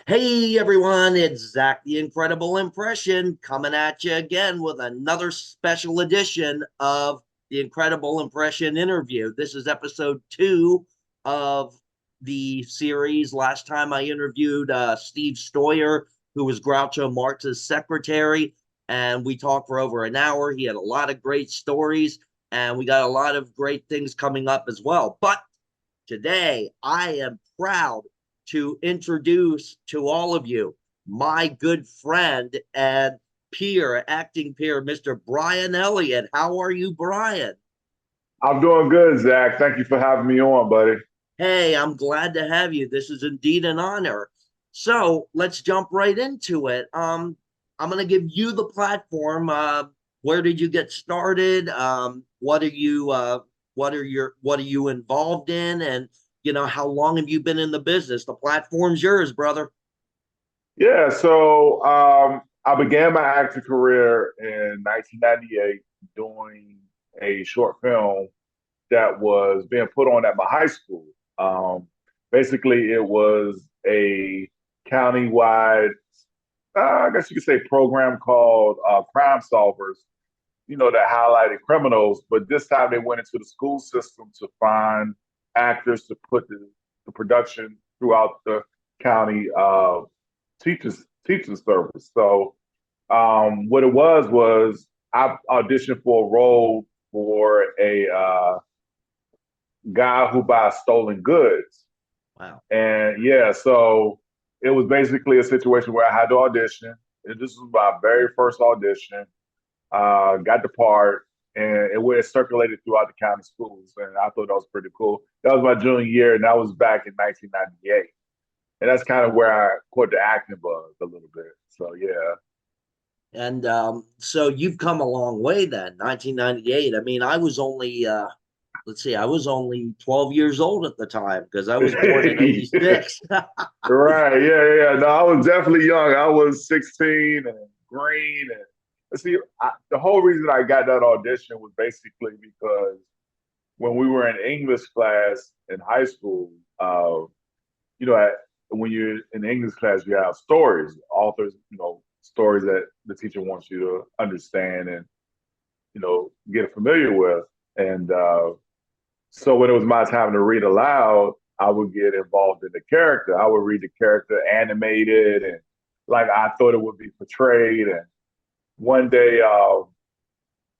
Hey everyone, it's Zach the Incredible Impression coming at you again with another special edition of the Incredible Impression interview. This is episode 2 of the series. Last time I interviewed Steve Stoyer, who was Groucho Marx's secretary, and we talked for over an hour. He had a lot of great stories, and we got a lot of great things coming up as well. But today, I am proud to introduce to all of you my good friend and peer, acting peer, Mr. Brian Elliott. How are you, Brian? I'm doing good, Zach. Thank you for having me on, buddy. Hey, I'm glad to have you. This is indeed an honor. So let's jump right into it. I'm going to give you the platform. Where did you get started? What are you involved in? And how long have you been in the business? The platform's yours, brother. I began my acting career in 1998 doing a short film that was being put on at my high school. Um, Basically, it was a countywide, I guess you could say, program called Crime Solvers, that highlighted criminals. But this time they went into the school system to find actors to put the production throughout the county teaching service. What it was I auditioned for a role for a guy who buys stolen goods. Wow. And yeah, so it was basically a situation where I had to audition. And this was my very first audition. Got the part, and it circulated throughout the county schools. And I thought that was pretty cool. That was my junior year, and that was back in 1998. And that's kind of where I caught the acting bug a little bit. So yeah. And so you've come a long way then, 1998. I mean, I was only, let's see, I was only 12 years old at the time because I was born in 86. Right. Yeah. No, I was definitely young. I was 16 and green. And see, the whole reason I got that audition was basically because when we were in English class in high school, you know, at, when you're in English class, you have stories, authors, stories that the teacher wants you to understand and, get familiar with. And so when it was my time to read aloud, I would get involved in the character. I would read the character animated and like I thought it would be portrayed. And one day,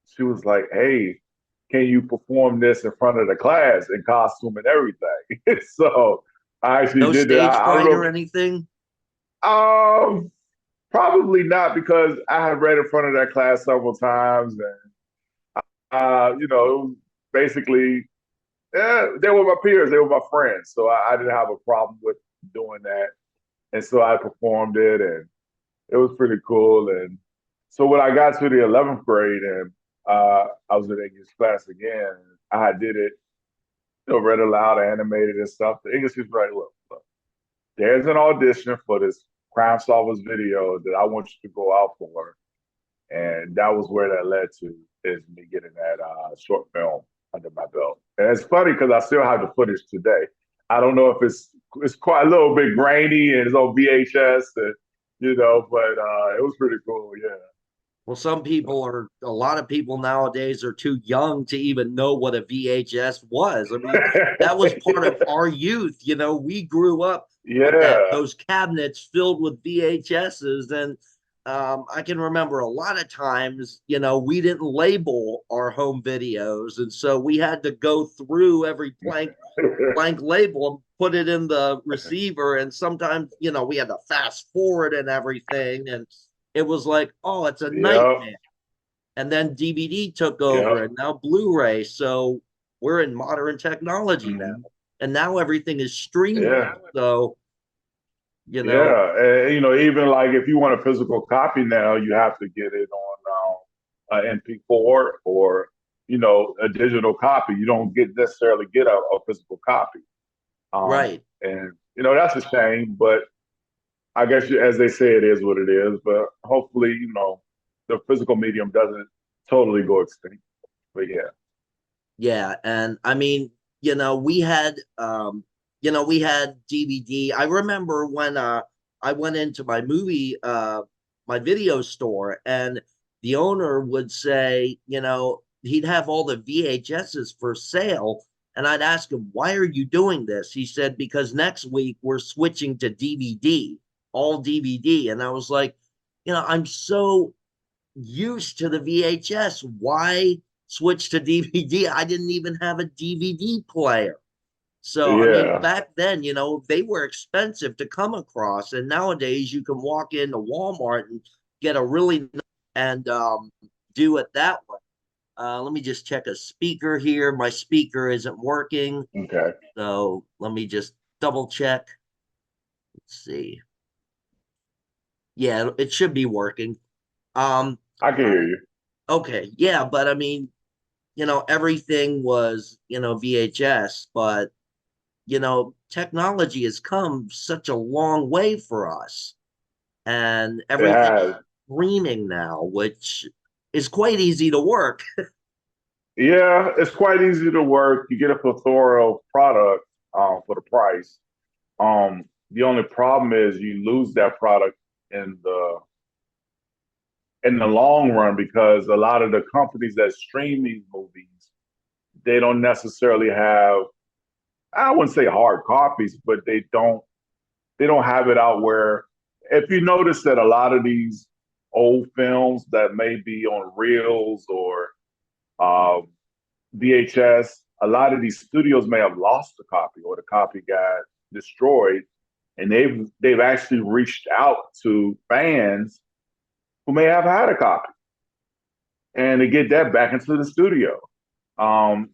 she was like, "Hey, can you perform this in front of the class in costume and everything?" So I actually No did that. stage I fright or remember, anything? probably not because I had read in front of that class several times, and it was basically they were my peers, they were my friends, so I didn't have a problem with doing that, and so I performed it, and it was pretty cool. And so when I got to the 11th grade, and I was in English class again, I did it, read aloud, animated and stuff. The English was right. Look, there's an audition for this Crime Solvers video that I want you to go out for, and that was where that led to is me getting that short film under my belt. And it's funny because I still have the footage today. I don't know if it's quite a little bit grainy and it's on VHS, and but it was pretty cool. Yeah. Well, a lot of people nowadays are too young to even know what a VHS was. I mean, that was part of our youth. We grew up with Yeah. those cabinets filled with VHSs. And I can remember a lot of times, we didn't label our home videos. And so we had to go through every blank label and put it in the receiver. And sometimes, we had to fast forward and everything. And it was like, oh, it's a Yep. nightmare. And then DVD took over Yep. and now Blu-ray. So we're in modern technology now. Hmm. And now everything is streaming. Yeah. So, you know, Yeah. And, even like if you want a physical copy now, you have to get it on an MP4 or a digital copy. You don't get necessarily get a physical copy. right. And that's a shame, but I guess as they say, it is what it is. But hopefully, the physical medium doesn't totally go extinct. But yeah. Yeah. And I mean, we had DVD. I remember when I went into my my video store, and the owner would say, he'd have all the VHSs for sale. And I'd ask him, why are you doing this? He said, because next week we're switching to DVD, all DVD. And I was like, I'm so used to the VHS. Why switch to DVD? I didn't even have a DVD player. So, I mean, Yeah, back then, they were expensive to come across. And nowadays, you can walk into Walmart and get a really and do it that way. Let me just check a speaker here. My speaker isn't working. okay. So, let me just double check. Let's see. Yeah, it should be working. Um, I can hear you. okay. Yeah, but I mean, everything was, VHS, but technology has come such a long way for us, and It everything has. streaming now, which is quite easy to work. Yeah, it's quite easy to work. You get a plethora of product for the price. The only problem is you lose that product in the long run because a lot of the companies that stream these movies, they don't necessarily have, I wouldn't say hard copies, but they don't have it out where if you notice that a lot of these old films that may be on reels or um, VHS, a lot of these studios may have lost a copy or the copy got destroyed, and they've actually reached out to fans who may have had a copy and to get that back into the studio.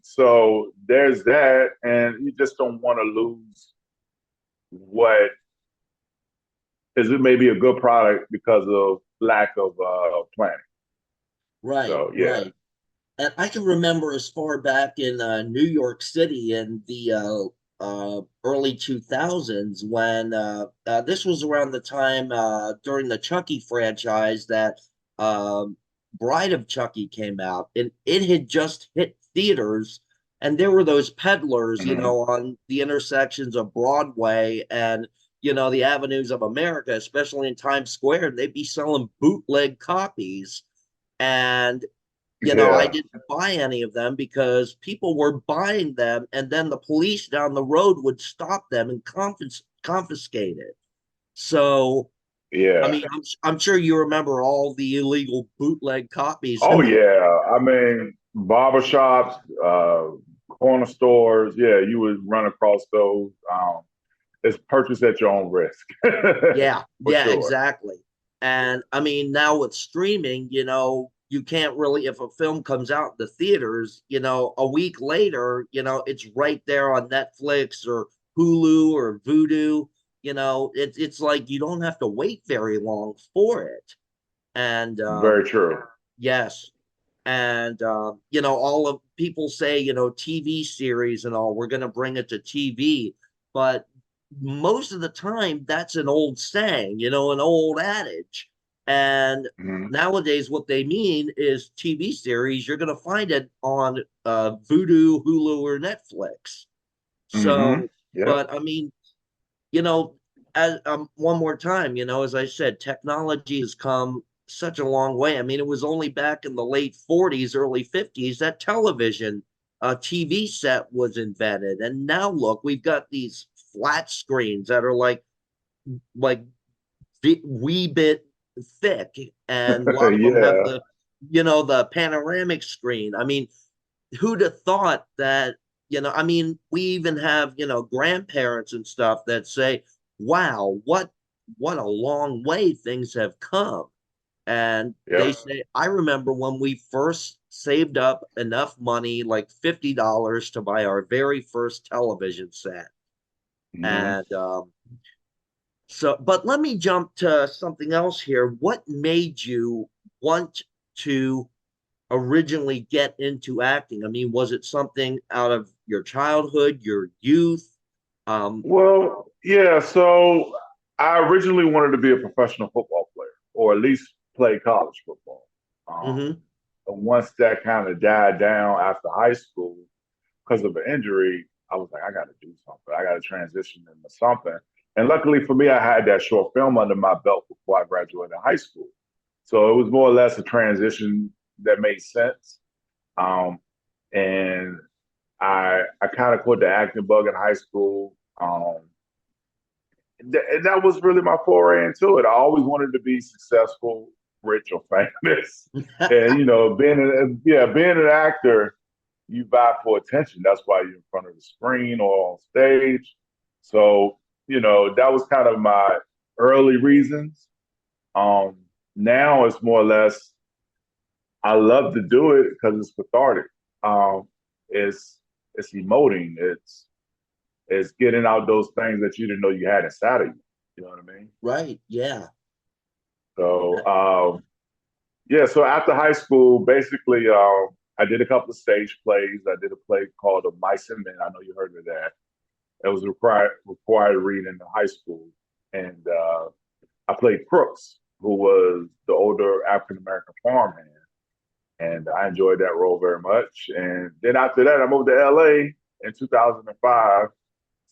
So there's that, and you just don't want to lose what is it may be a good product because of lack of planning. Right, So yeah, right. And I can remember as far back in New York City in the early 2000s when this was around the time during the Chucky franchise that Bride of Chucky came out, and it had just hit theaters. And there were those peddlers, hmm on the intersections of Broadway and, the avenues of America, especially in Times Square, and they'd be selling bootleg copies. And I yeah, didn't buy any of them because people were buying them, and then the police down the road would stop them and confiscate it. So, I yeah. mean, I'm sure you remember all the illegal bootleg copies. Oh yeah. I mean, barbershops, corner stores. Yeah, you would run across those. It's purchase at your own risk, Yeah, for yeah, sure. exactly. And I mean, now with streaming, you can't really, if a film comes out in the theaters, a week later, it's right there on Netflix or Hulu or Vudu. It's like you don't have to wait very long for it. And Very true. yes, and all of people say, TV series and all, we're going to bring it to TV, but most of the time that's an old saying, an old adage. And hmm nowadays what they mean is TV series, you're going to find it on Vudu, Hulu, or Netflix. So, Yep. but I mean, you know, as one more time, as I said, technology has come such a long way. I mean, it was only back in the late 40s, early 50s that television, TV set was invented. And now look, we've got these flat screens that are like wee bit thick, and a lot of them have Yeah. the panoramic screen. I mean, who'd have thought that, I mean, we even have, grandparents and stuff that say, wow, what a long way things have come. And they Yep. say, I remember when we first saved up enough money, like $50 to buy our very first television set. hmm And so, but let me jump to something else here. What made you want to originally get into acting? I mean, was it something out of your childhood, your youth? Um, Well, yeah. So I originally wanted to be a professional football player, or at least play college football. Um, mhm. and once that kind of died down after high school because of an injury, I was like, I got to do something. I got to transition into something. And luckily for me, I had that short film under my belt before I graduated high school. So it was more or less a transition that made sense. Um, and I kind of caught the acting bug in high school. And that was really my foray into it. I always wanted to be successful, rich, or famous. And being an actor, you vie for attention. That's why you're in front of the screen or on stage. So, that was kind of my early reasons. Um, Now it's more or less I love to do it because it's cathartic. Um, it's it's emoting. It's getting out those things that you didn't know you had inside of you. You know what I mean? Right. Yeah. So yeah. So after high school, basically, I did a couple of stage plays. I did a play called The Mice and Men. I know you heard of that. It was required reading in high school, and I played Crooks, who was the older African American farmhand, and I enjoyed that role very much. And then after that, I moved to LA in 2005.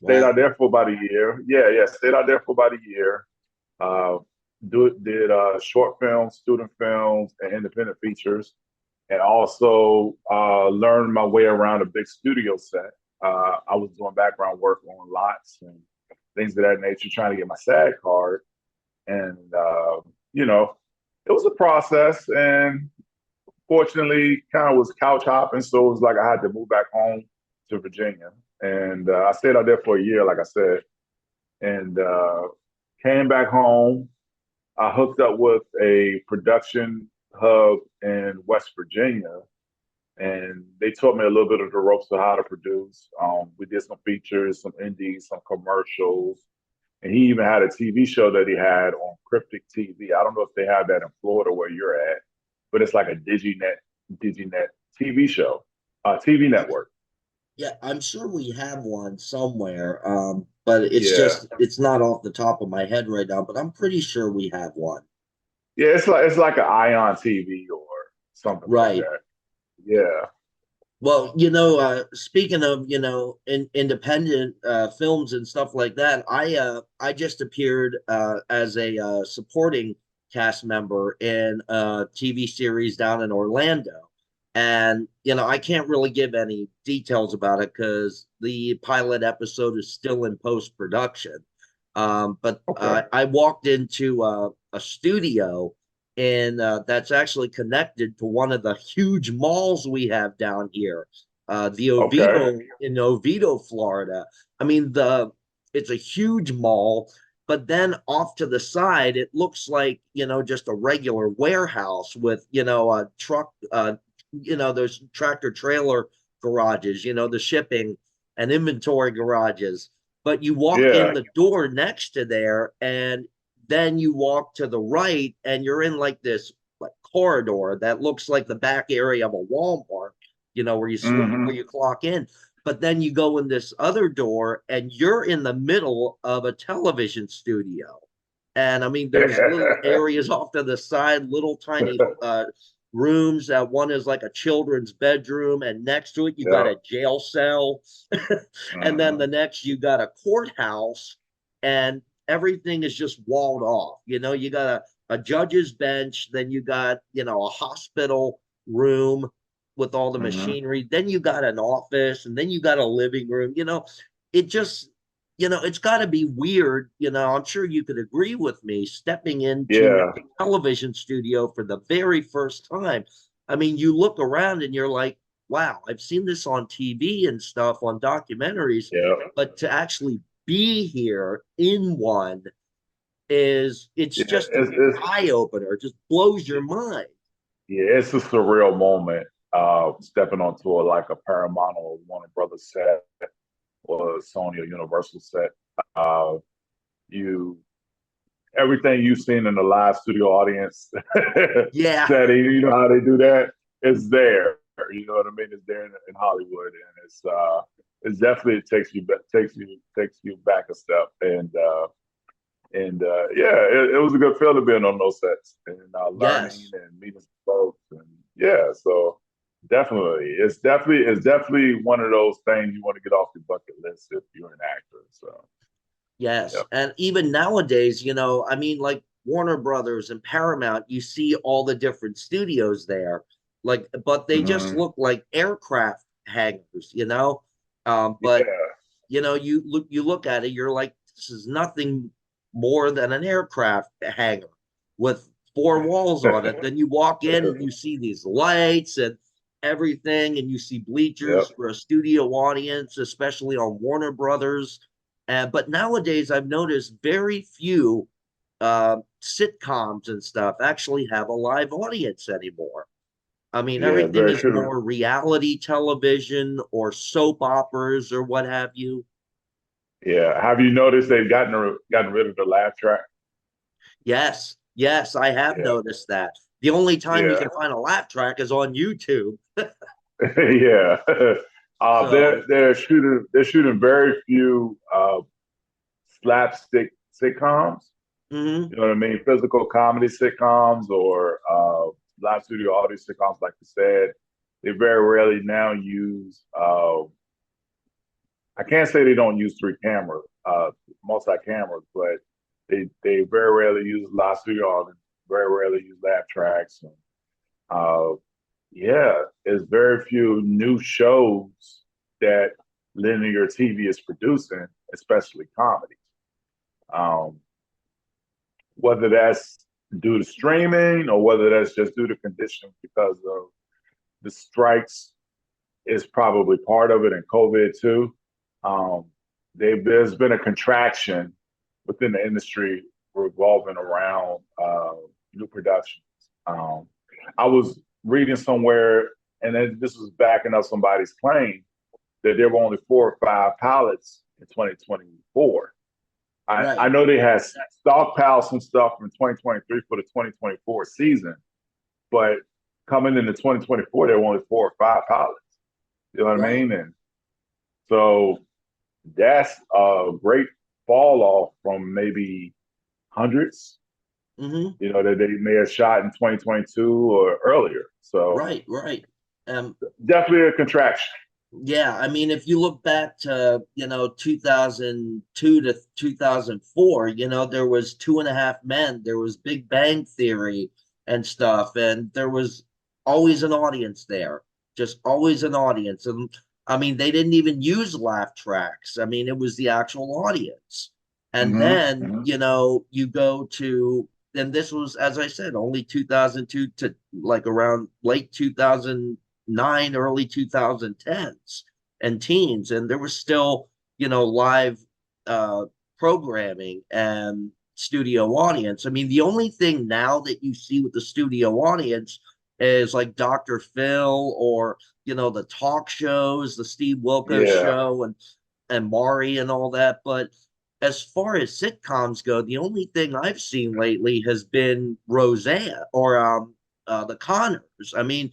Stayed out Wow. there for about a year. Yeah, yeah, stayed out there for about a year. Uh, did short films, student films, and independent features, and also learned my way around a big studio set. I was doing background work on lots and things of that nature, trying to get my SAG card. And you know, it was a process, and fortunately, kind of was couch hopping, so it was like I had to move back home to Virginia, and I stayed out there for a year, like I said, and came back home. I hooked up with a production hub in West Virginia, and they taught me a little bit of the ropes of how to produce. We did some features, some indies, some commercials, and he even had a TV show that he had on Cryptic TV. I don't know if they have that in Florida where you're at, but it's like a DigiNet TV show, TV Yeah. network. Yeah. I'm sure we have one somewhere. But Yeah, it's not off the top of my head right now, but I'm pretty sure we have one. yeah, it's like an Ion TV or something like Right. that. Yeah. Well, speaking of, independent films and stuff like that, I just appeared as a supporting cast member in a TV series down in Orlando. And, I can't really give any details about it because the pilot episode is still in post-production. But Okay. I walked into a studio and that's actually connected to one of the huge malls we have down here, the Okay. Oviedo in Oviedo, Florida. I mean, the it's a huge mall, but then off to the side, it looks like just a regular warehouse with a truck, those tractor trailer garages, the shipping and inventory garages. But you walk in Yeah. the door next to there, and then you walk to the right and you're in like this like corridor that looks like the back area of a Walmart, where Hmm. you clock in. But then you go in this other door and you're in the middle of a television studio. And I mean, there's little areas off to the side, little tiny rooms. One is like a children's bedroom, and next to it, you got Yeah. a jail cell. And then the Hmm. next, you got a courthouse, and everything is just walled off. You got a judge's bench, then you got, a hospital room with all the Hmm. machinery, then you got an office, and then you got a living room. It just, it's got to be weird. I'm sure you could agree with me stepping into Yeah. a television studio for the very first time. I mean, you look around and you're like, wow, I've seen this on TV and stuff on documentaries, Yeah. but to actually be here in one it's Yeah. just an It's eye opener. It just blows your mind. Yeah, it's a surreal moment. Stepping onto like a Paramount or Warner Brothers set or Sony or Universal set. Uh, you Everything you've seen in the live studio audience Yeah, setting, you know how they do that, is there. You know what I mean? It's there in Hollywood, and it's definitely it takes you back a step, and yeah, it was a good feeling being on those sets and learning yes. and meeting some folks, and yeah, so definitely, it's definitely one of those things you want to get off your bucket list if you're an actor. So Yes. Yep. And even nowadays, I mean, like Warner Brothers and Paramount, you see all the different studios there, like, but they just Hmm. look like aircraft hangars. But Yeah. you look at it, you're like, this is nothing more than an aircraft hangar with four walls on it. Then you walk in and you see these lights and everything, and you see bleachers Yep. for a studio audience, especially on Warner Brothers. But nowadays, I've noticed very few sitcoms and stuff actually have a live audience anymore. I mean, Yeah. everything Very is true. more reality television or soap operas or what have you. Yeah. Have you noticed they've gotten rid of the laugh track? Yes, yes, I have Yeah. noticed that. The only time you Yeah. can find a laugh track is on YouTube. Yeah. So, They're shooting very few slapstick sitcoms. mhm, You know what I mean? Physical comedy sitcoms or live studio audience sitcoms, like you said. They very rarely now use. I can't say they don't use three camera, multi cameras, but they very rarely use live studio audience. Very rarely use laugh tracks. And, uh, yeah, there's very few new shows that linear TV is producing, especially comedies. Um, whether that's due to streaming or whether that's just due to conditions because of the strikes is probably part of it and COVID too. Um, there's been a contraction within the industry revolving around new productions. Um, I was reading somewhere, and then this was backing up somebody's claim that there were only 4 or 5 pilots in 2024. I right. know they had stockpiled some stuff from 2023 for the 2024 season, but coming into 2024, there were only 4 or 5 pilots. You know what I Right. mean? And so that's a great fall off from maybe hundreds, Hmm. that they may have shot in 2022 or earlier. So Right. Right. Um, definitely a contraction. yeah, I mean, if you look back to, 2002 to 2004, there was Two and a Half Men, there was Big Bang Theory and stuff, and there was always an audience there, just always an audience. And I mean, they didn't even use laugh tracks. I mean, it was the actual audience. And Hmm. then, Hmm. you go to, and this was, as I said, only 2002 to like around late 2009, early 2010s and teens, and there was still, live uh, programming and studio audience. I mean, the only thing now that you see with the studio audience is like Dr. Phil or the talk shows, the Steve Wilkos Yeah. show, and Maury and all that. But as far as sitcoms go, the only thing I've seen lately has been Roseanne or the Connors. I mean,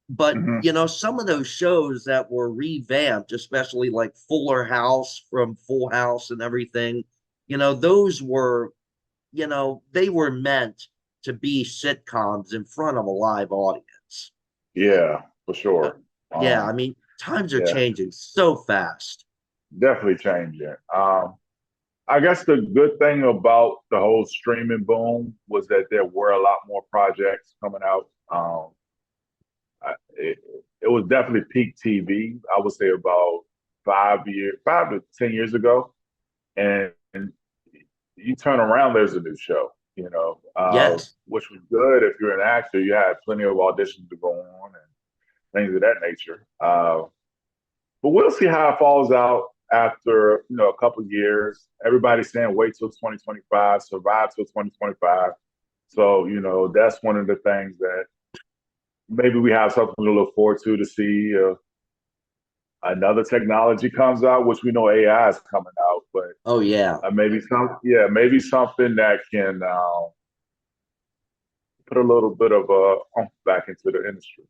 but Hmm. some of those shows that were revamped, especially like Fuller House from Full House and everything, those were, they were meant to be sitcoms in front of a live audience. Yeah, for Uh, sure. yeah, I mean, times are Yeah, changing so fast. definitely changing. I guess the good thing about the whole streaming boom was that there were a lot more projects coming out. It was definitely peak TV. I would say about 5 to 10 years ago, and you turn around, there's a new show. Yes. Which was good if you're an actor. You had plenty of auditions to go on and things of that nature. But we'll see how it falls out after a couple of years. Everybody's saying wait till 2025, survive till 2025. So that's one of the things that maybe we have something to look forward to see another technology comes out, which we know AI is coming out, but Oh, yeah. maybe something that can put a little bit of a oomph back into the industry.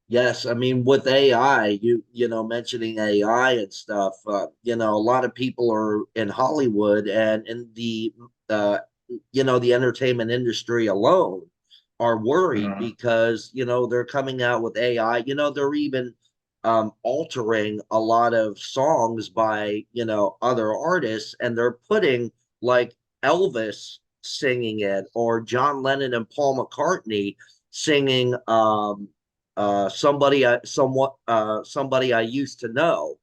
Yes, I mean with AI, mentioning AI and stuff, a lot of people are in Hollywood and in the entertainment industry alone are worried Hmm. because, they're coming out with AI. They're even altering a lot of songs by, other artists, and they're putting like Elvis singing it, or John Lennon and Paul McCartney singing somebody I used to know.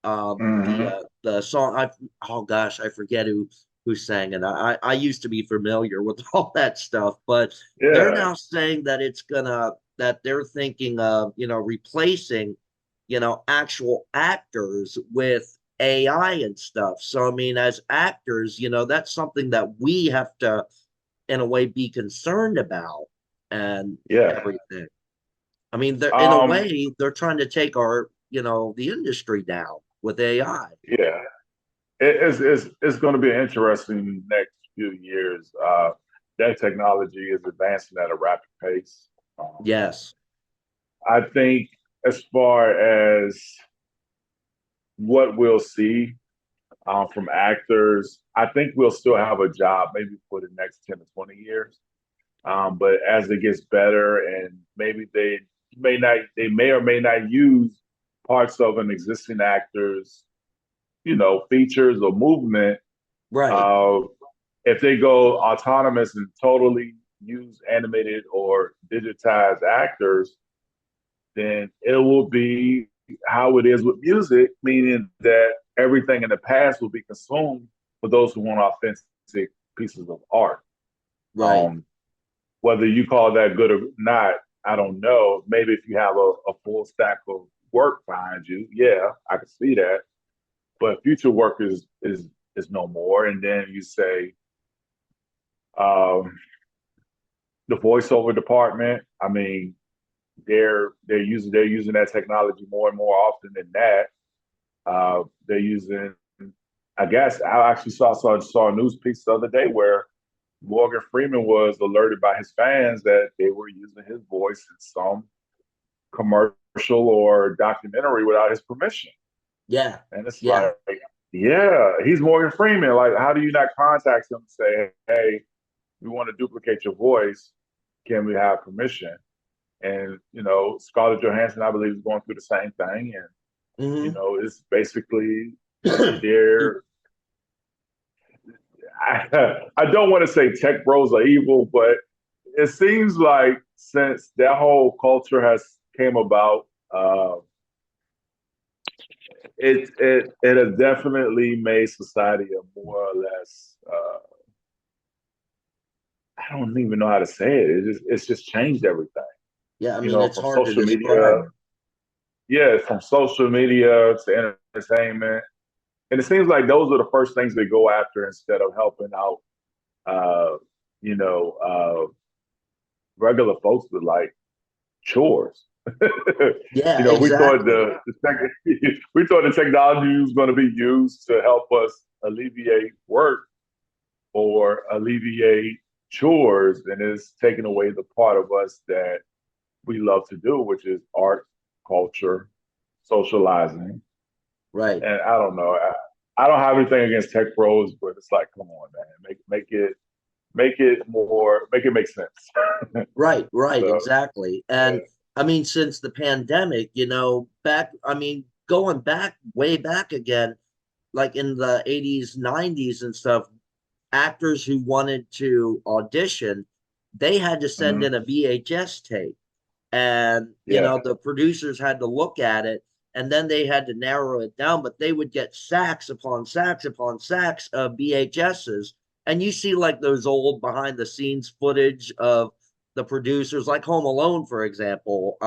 Hmm. The song, oh gosh, I forget who sang it. I used to be familiar with all that stuff, but they're Yeah, now saying that they're thinking of, replacing, actual actors with AI and stuff. So I mean, as actors, that's something that we have to, in a way, be concerned about, and yeah. everything. I mean, they're, in a Um, way, they're trying to take our, the industry down with AI. yeah. It's going to be an interesting next few years. That technology is advancing at a rapid pace. Um, Yes. I think as far as what we'll see from actors, I think we'll still have a job maybe for the next 10 to 20 years. But as it gets better, and maybe they may or may not use parts of an existing actor's, features or movement. Right. Uh, if they go autonomous and totally use animated or digitized actors, then it will be how it is with music, meaning that everything in the past will be consumed for those who want authentic pieces of art. Right. Um, whether you call that good or not, I don't know. Maybe if you have a full stack of work behind you, yeah, I can see that. But future work is no more. And then you say um, the voiceover department. I mean, they're using that technology more and more often than that. They're using. I guess I actually saw a news piece the other day where Morgan Freeman was alerted by his fans that they were using his voice in some commercial or documentary without his permission. Yeah. And it's Yeah. like, yeah, he's Morgan Freeman. Like, how do you not contact him and say, hey, we want to duplicate your voice? Can we have permission? And, Scarlett Johansson, I believe, is going through the same thing. And, Hmm. it's basically they're, I don't want to say tech bros are evil, but it seems like since that whole culture has came about, it has definitely made society a more or less. I don't even know how to say it. It's just changed everything. Yeah. I mean, it's From hard to social describe. media, yeah, from social media to entertainment, and it seems like those are the first things they go after instead of helping out, uh, you know, regular folks with like chores. Yeah, We thought exactly. we thought the technology was going to be used to help us alleviate work or alleviate chores, and it's taking away the part of us that we love to do, which is art, culture, socializing. Right. And I don't know. I don't have anything against tech pros, but it's like, come on, man, make it make sense. Right. Right. So Exactly. yeah, And I mean, since the pandemic, I mean, going back, way back again, like in the 80s, 90s and stuff, actors who wanted to audition, they had to send mhm, in a VHS tape. And yeah, the producers had to look at it, and then they had to narrow it down, but they would get sacks upon sacks upon sacks of VHSs. And you see like those old behind the scenes footage of the producers, like Home Alone, for example.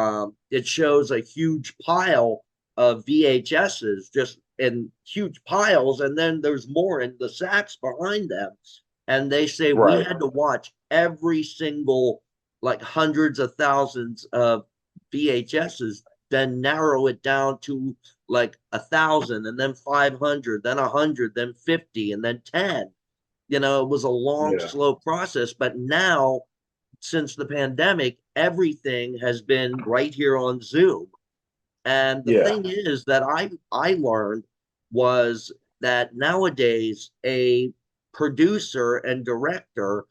It shows a huge pile of VHSs, just in huge piles, and then there's more in the sacks behind them. And they say we right, had to watch every single, like, hundreds of thousands of VHSs, then narrow it down to like 1,000, and then 500, then 100, then 50, and then 10. It was a long, yeah, slow process. But now, since the pandemic, everything has been right here on Zoom. And the yeah, thing is that I learned was that nowadays a producer and director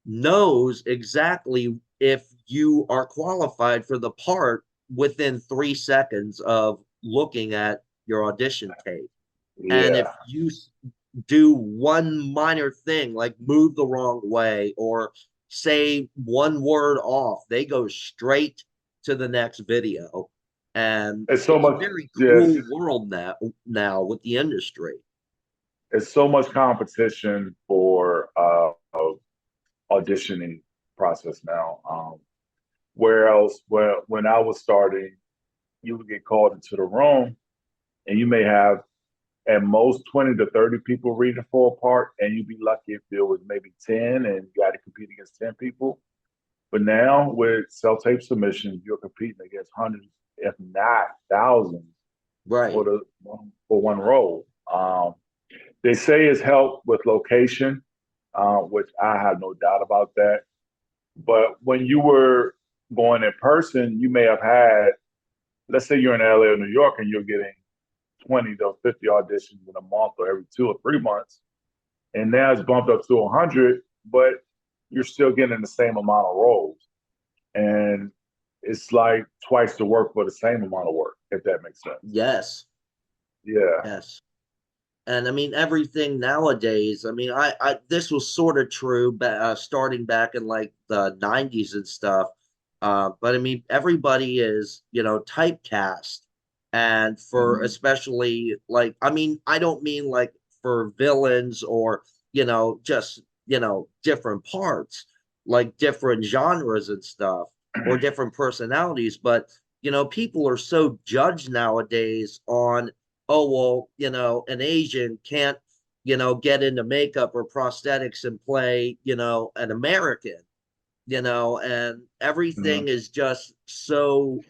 knows exactly if you are qualified for the part within 3 seconds of looking at your audition tape. And if Yeah. you do one minor thing, like move the wrong way or say one word off, they go straight to the next video. And It's so it's a much. very Yes. cruel world now with the industry. It's so much competition for auditioning process now. Where else? Well, when I was starting, you would get called into the room, and you may have at most 20 to 30 people reading for a part, and you'd be lucky if there was maybe 10, and you got to compete against 10 people. But now with self-tape submissions, you're competing against hundreds, if not thousands, for Right. the for one role. They say it's helped with location, which I have no doubt about that. But when you were going in person, you may have had, let's say you're in LA or New York and you're getting 20 to 50 auditions in a month or every 2 or 3 months. And now it's bumped up to 100, but you're still getting the same amount of roles. And it's like twice the work for the same amount of work, if that makes sense. Yes. Yeah. Yes. And I mean, everything nowadays, I mean, this was sort of true, starting back in like the 90s and stuff. But I mean, everybody is, typecast. And for Mm-hmm. especially like, I mean, I don't mean like for villains or, just, different parts, like different genres and stuff or different personalities. But, people are so judged nowadays on, oh well, an Asian can't, get into makeup or prosthetics and play, an American, and Mm-hmm. everything is just so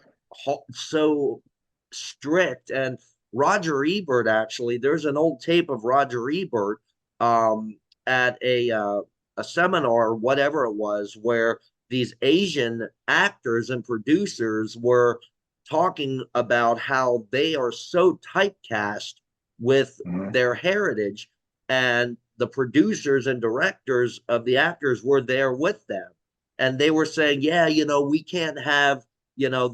strict. And Roger Ebert, actually, there's an old tape of Roger Ebert um, at a seminar, whatever it was, where these Asian actors and producers were talking about how they are so typecast with Mm-hmm. their heritage, and the producers and directors of the actors were there with them, and they were saying, yeah, we can't have,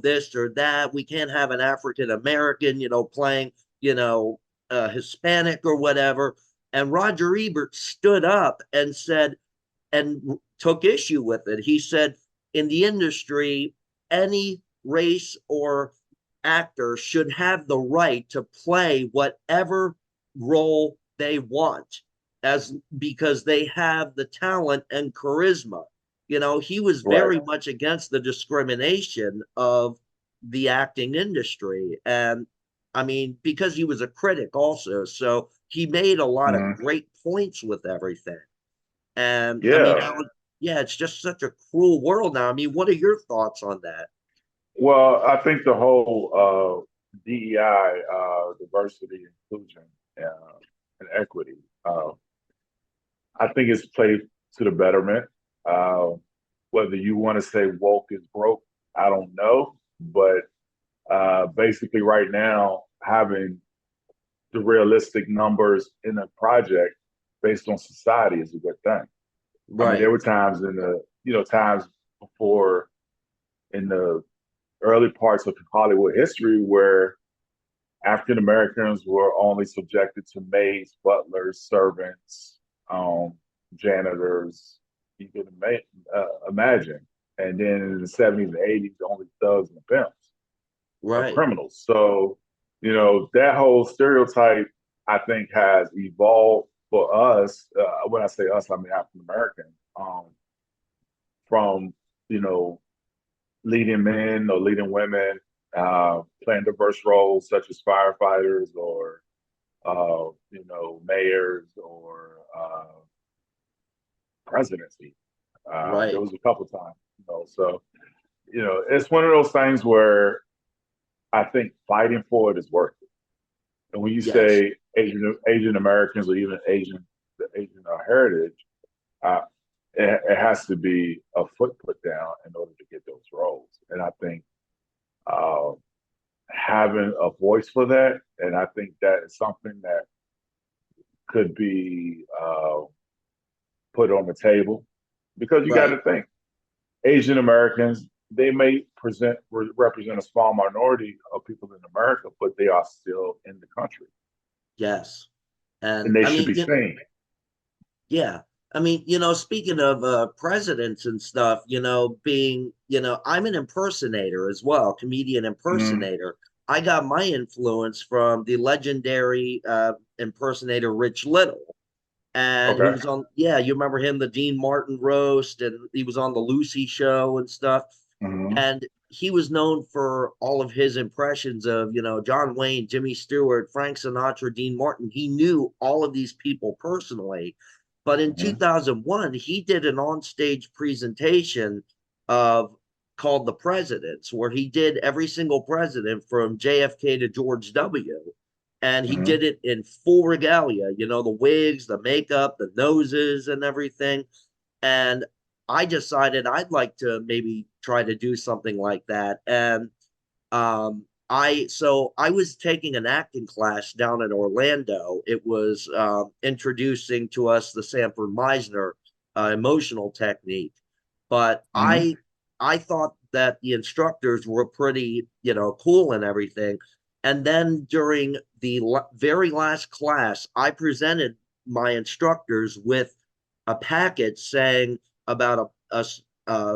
this or that. We can't have an African American, playing, Hispanic or whatever. And Roger Ebert stood up and said, and took issue with it. He said, in the industry, any race or actor should have the right to play whatever role they want, as because they have the talent and charisma. He was Right. very much against the discrimination of the acting industry. And I mean, because he was a critic also, so he made a lot of Mm-hmm. great points with everything. And I mean, Yeah. now, yeah, it's just such a cruel world now. I mean, what are your thoughts on that? Well, I think the whole DEI, diversity, inclusion, and equity, I think it's played to the betterment. Uh, Whether you want to say woke is broke, I don't know. But basically, right now, having the realistic numbers in a project based on society is a good thing. I mean, there Right, were times in the, times before in the early parts of Hollywood history where African Americans were only subjected to maids, butlers, servants, janitors. You can imagine. And then in the 70s and 80s, only thugs and pimps or right, criminals. So, that whole stereotype, I think, has evolved for us. When I say us, I mean African American, from, you know, leading men or leading women, playing diverse roles such as firefighters or mayors or presidency. There right. was a couple times, So it's one of those things where I think fighting for it is worth it. And when you Yes, say Asian Americans or even the Asian heritage, uh, it has to be a foot put down in order to get those roles. And I think uh, having a voice for that. And I think that is something that could be put on the table because you got right, to think Asian Americans, they may represent a small minority of people in America, but they are still in the country, Yes. and And they I should mean, be seen. yeah. I mean, speaking of presidents and stuff, being, I'm an impersonator as well, comedian Hmm. impersonator. I got my influence from the legendary impersonator Rich Little. And he Okay. was on, yeah, you remember him, the Dean Martin roast, and he was on the Lucy show and stuff. Hmm. And he was known for all of his impressions of, John Wayne, Jimmy Stewart, Frank Sinatra, Dean Martin. He knew all of these people personally. But in Hmm. 2001, he did an onstage presentation of called The Presidents, where he did every single president from JFK to George W. And he Hmm. did it in full regalia, the wigs, the makeup, the noses, and everything. And I decided I'd like to maybe try to do something like that. And I was taking an acting class down in Orlando. It was introducing to us the Sanford Meisner emotional technique, but Hmm. I thought that the instructors were pretty cool and everything. And then during the very last class, I presented my instructors with a packet saying about a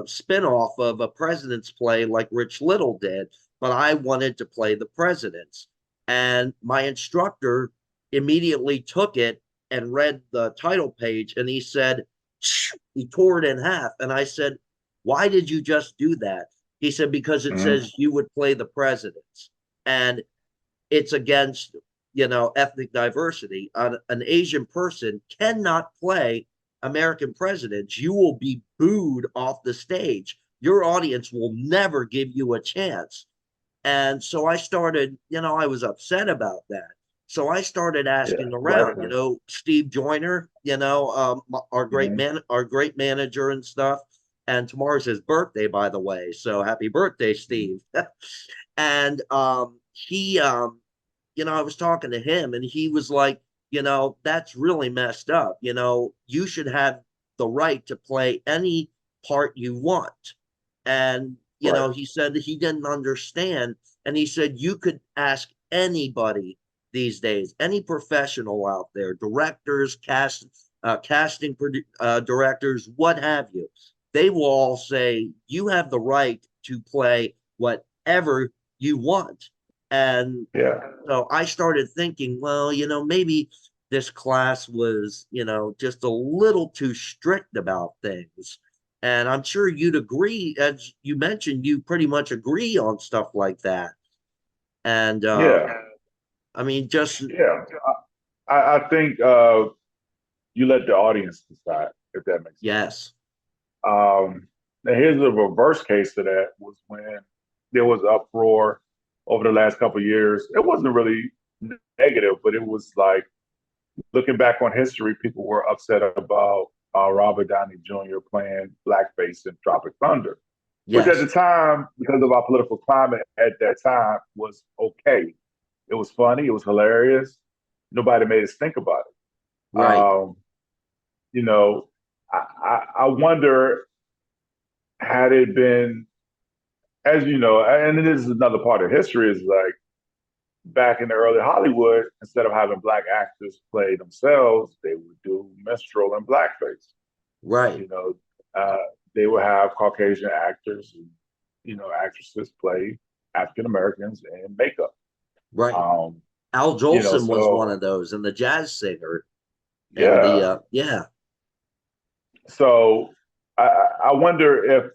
spin-off of a president's play like Rich Little did, but I wanted to play the presidents. And my instructor immediately took it and read the title page, and he said, he tore it in half. And I said, why did you just do that? He said, because it Hmm. says you would play the presidents. And it's against ethnic diversity. An Asian person cannot play American presidents. You will be booed off the stage. Your audience will never give you a chance. And so I started, I was upset about that. So I started Yeah. asking around, Rightfully. Steve Joyner, Hmm. our great manager and stuff. And tomorrow's his birthday, by the way. So happy birthday, Steve. And I was talking to him and he was like, that's really messed up. You should have the right to play any part you want. And, Right. he said he didn't understand. And he said, you could ask anybody these days, any professional out there, directors, casting directors, what have you. They will all say, you have the right to play whatever you want. And Yeah. so I started thinking, well, maybe this class was, just a little too strict about things. And I'm sure you'd agree, as you mentioned, you pretty much agree on stuff like that. And Yeah. I mean, just Yeah. I think you let the audience decide if that makes sense. yes, Now here's a reverse case to that was when there was uproar over the last couple of years. It wasn't really negative, but it was like looking back on history, people were upset about Robert Downey Jr. playing blackface in Tropic Thunder, which at the yes, time, because of our political climate at that time, was okay. It was funny. It was hilarious. Nobody made us think about it. right, You know, I wonder had it been, as you know, and this is another part of history, is like back in the early Hollywood, instead of having black actors play themselves, they would do minstrel and blackface. right, You know, uh, they would have Caucasian actors and actresses play African Americans in makeup. right. Um, Al you know, Jolson was one so of those, and the jazz singer, and the yeah. yeah, So I wonder if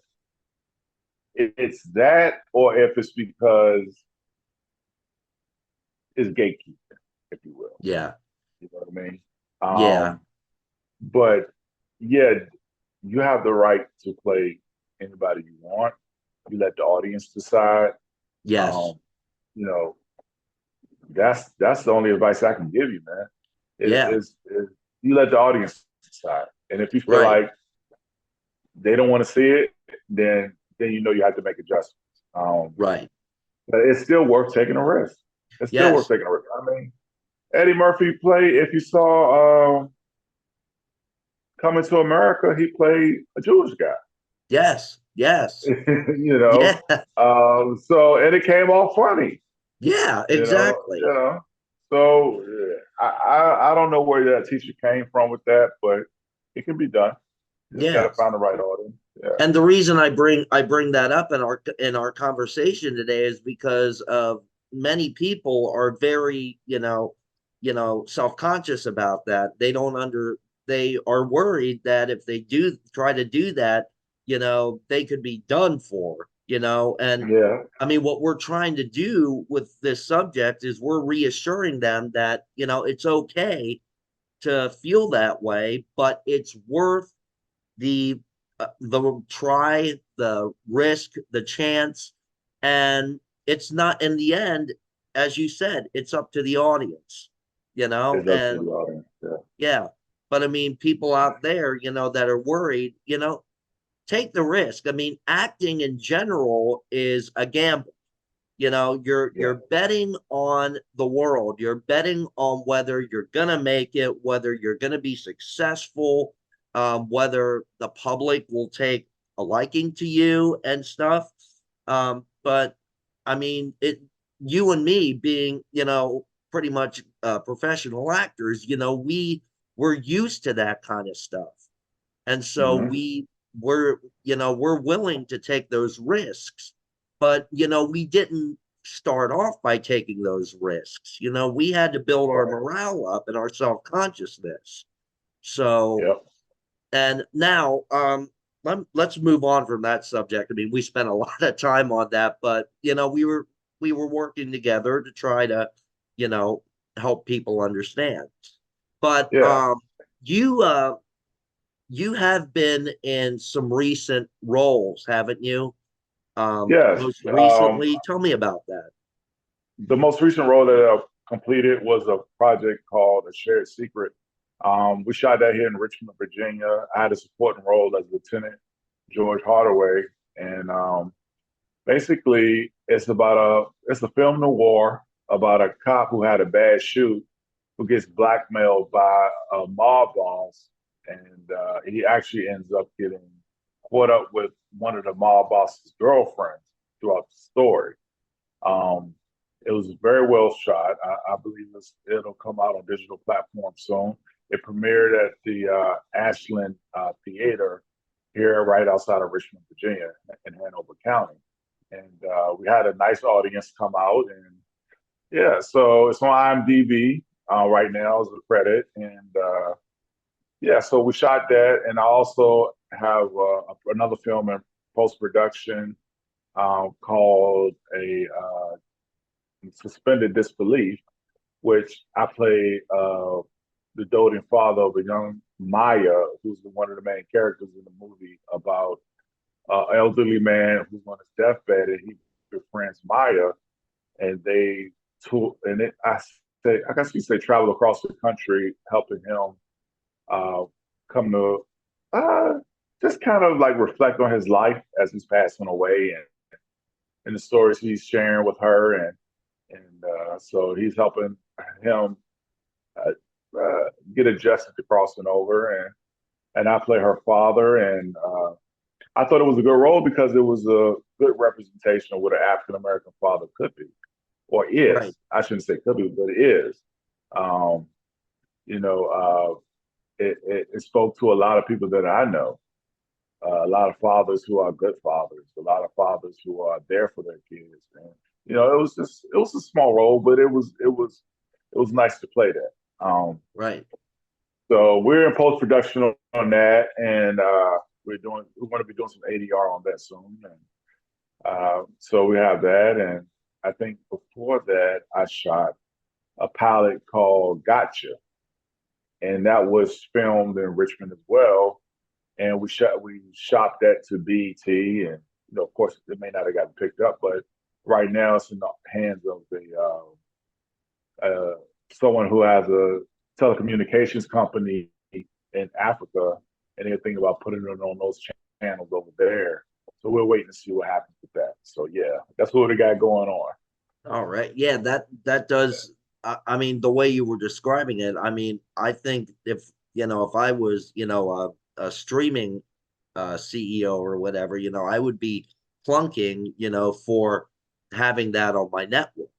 it's that or if it's because it's gatekeeping, if you will. yeah, You know what I mean? yeah, But yeah, you have the right to play anybody you want. You let the audience decide. yes, Um, you know, that's the only advice I can give you, man. yeah, Is you let the audience decide, and if you feel right, like they don't want to see it, then you have to make adjustments. right, But it's still worth taking a risk. It's still worth yes, taking a risk. I mean, Eddie Murphy played. If you saw Coming to America, he played a Jewish guy. yes. Yes. you know. Yeah. So and it came off funny, Yeah, you exactly. know. So I don't know where that teacher came from with that, but it can be done. You just got Yeah. to find the right audience. Yeah, And the reason I bring that up in our conversation today is because of many people are very, self-conscious about that. They are worried that if they do try to do that, they could be done for, and yeah, I mean, what we're trying to do with this subject is we're reassuring them that, it's okay to feel that way, but it's worth the the try, the risk, the chance, and it's not in the end, as you said, it's up to the audience, it's up to and the audience. Yeah, yeah. But I mean, people out there, that are worried, take the risk. I mean, acting in general is a gamble. You're yeah, betting on the world. You're betting on whether you're gonna make it, whether you're gonna be successful, whether the public will take a liking to you and stuff. But I mean, it you and me being, pretty much professional actors, we're used to that kind of stuff. And so hmm we're willing to take those risks. But we didn't start off by taking those risks. We had to build our right. morale up and our self-consciousness. So, Yep. and now let's move on from that subject. I mean, we spent a lot of time on that, but we were working together to try to, you know, help people understand. But Yeah. you you have been in some recent roles, haven't you? Yes. Most recently, tell me about that. The most recent role that I completed was a project called A Shared Secret. We shot that here in Richmond, Virginia. I had a supporting role as Lieutenant George Hardaway, and basically it's a film noir about a cop who had a bad shoot who gets blackmailed by a mob boss, and he actually ends up getting caught up with one of the mob boss's girlfriends throughout the story. Um, it was very well shot. I believe it'll come out on digital platforms soon. It premiered at the Ashland Theater here, right outside of Richmond, Virginia, in Hanover County, and we had a nice audience come out, and yeah, so it's on IMDb right now as a credit, and yeah, so we shot that, and I also have another film in post production called a suspended disbelief, which I play the doting father of a young Maya, who's one of the main characters in the movie about an elderly man who's on his deathbed, and he befriends Maya, and they tour, and it, I guess you say travel across the country, helping him uh, come to uh, just kind of like reflect on his life as he's passing away, and the stories he's sharing with her, and so he's helping him uh, get adjusted to crossing over, and I play her father, and I thought it was a good role because it was a good representation of what an African American father could be, or Right, is. I shouldn't say could be, but it is. Um, you know, it spoke to a lot of people that I know, a lot of fathers who are good fathers, a lot of fathers who are there for their kids, and it was a small role, but it was nice to play that. right. So we're in post production on that, and we're going to be doing some ADR on that soon, and so we have that, and I think before that I shot a pilot called Gotcha, and that was filmed in Richmond as well, and we shot that to BET, and of course it may not have gotten picked up, but right now it's in the hands of the someone who has a telecommunications company in Africa, and they're thinking about putting it on those channels over there. So we're waiting to see what happens with that. So yeah, that's what we got going on. All right. Yeah, that does. I mean, the way you were describing it, I mean, I think if I was, a streaming CEO or whatever, I would be plunking, for having that on my network.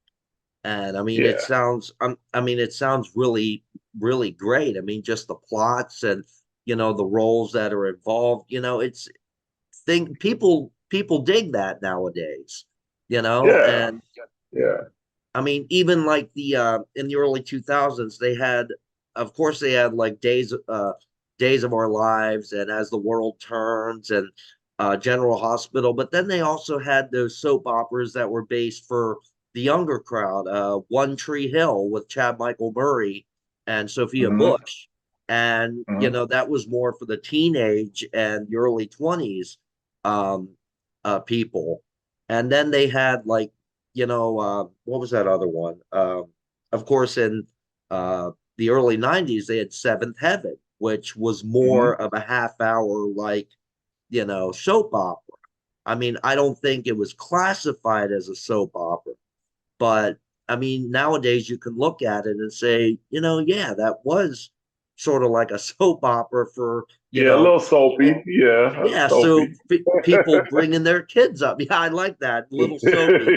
And I mean, Yeah, it sounds really, really great. I mean, just the plots and the roles that are involved. It's think people dig that nowadays. yeah, And yeah. I mean, even like the in the early 2000s, they had, of course, they had like Days of Our Lives and As the World Turns and General Hospital, but then they also had those soap operas that were based for the younger crowd. One Tree Hill with Chad Michael Murray and Sophia Hmm. Bush, and Hmm. that was more for the teenage and the early 20s um, people. And then they had like what was that other one? Of course, in uh, the early 90s, they had Seventh Heaven, which was Hmm. more of a half hour, like, soap opera. I mean, I don't think it was classified as a soap opera, but I mean, nowadays you can look at it and say, yeah, that was sort of like a soap opera for, Yeah, a little soapy. Yeah, yeah, so soapy. people bringing their kids up. Yeah, I like that. Little soapy,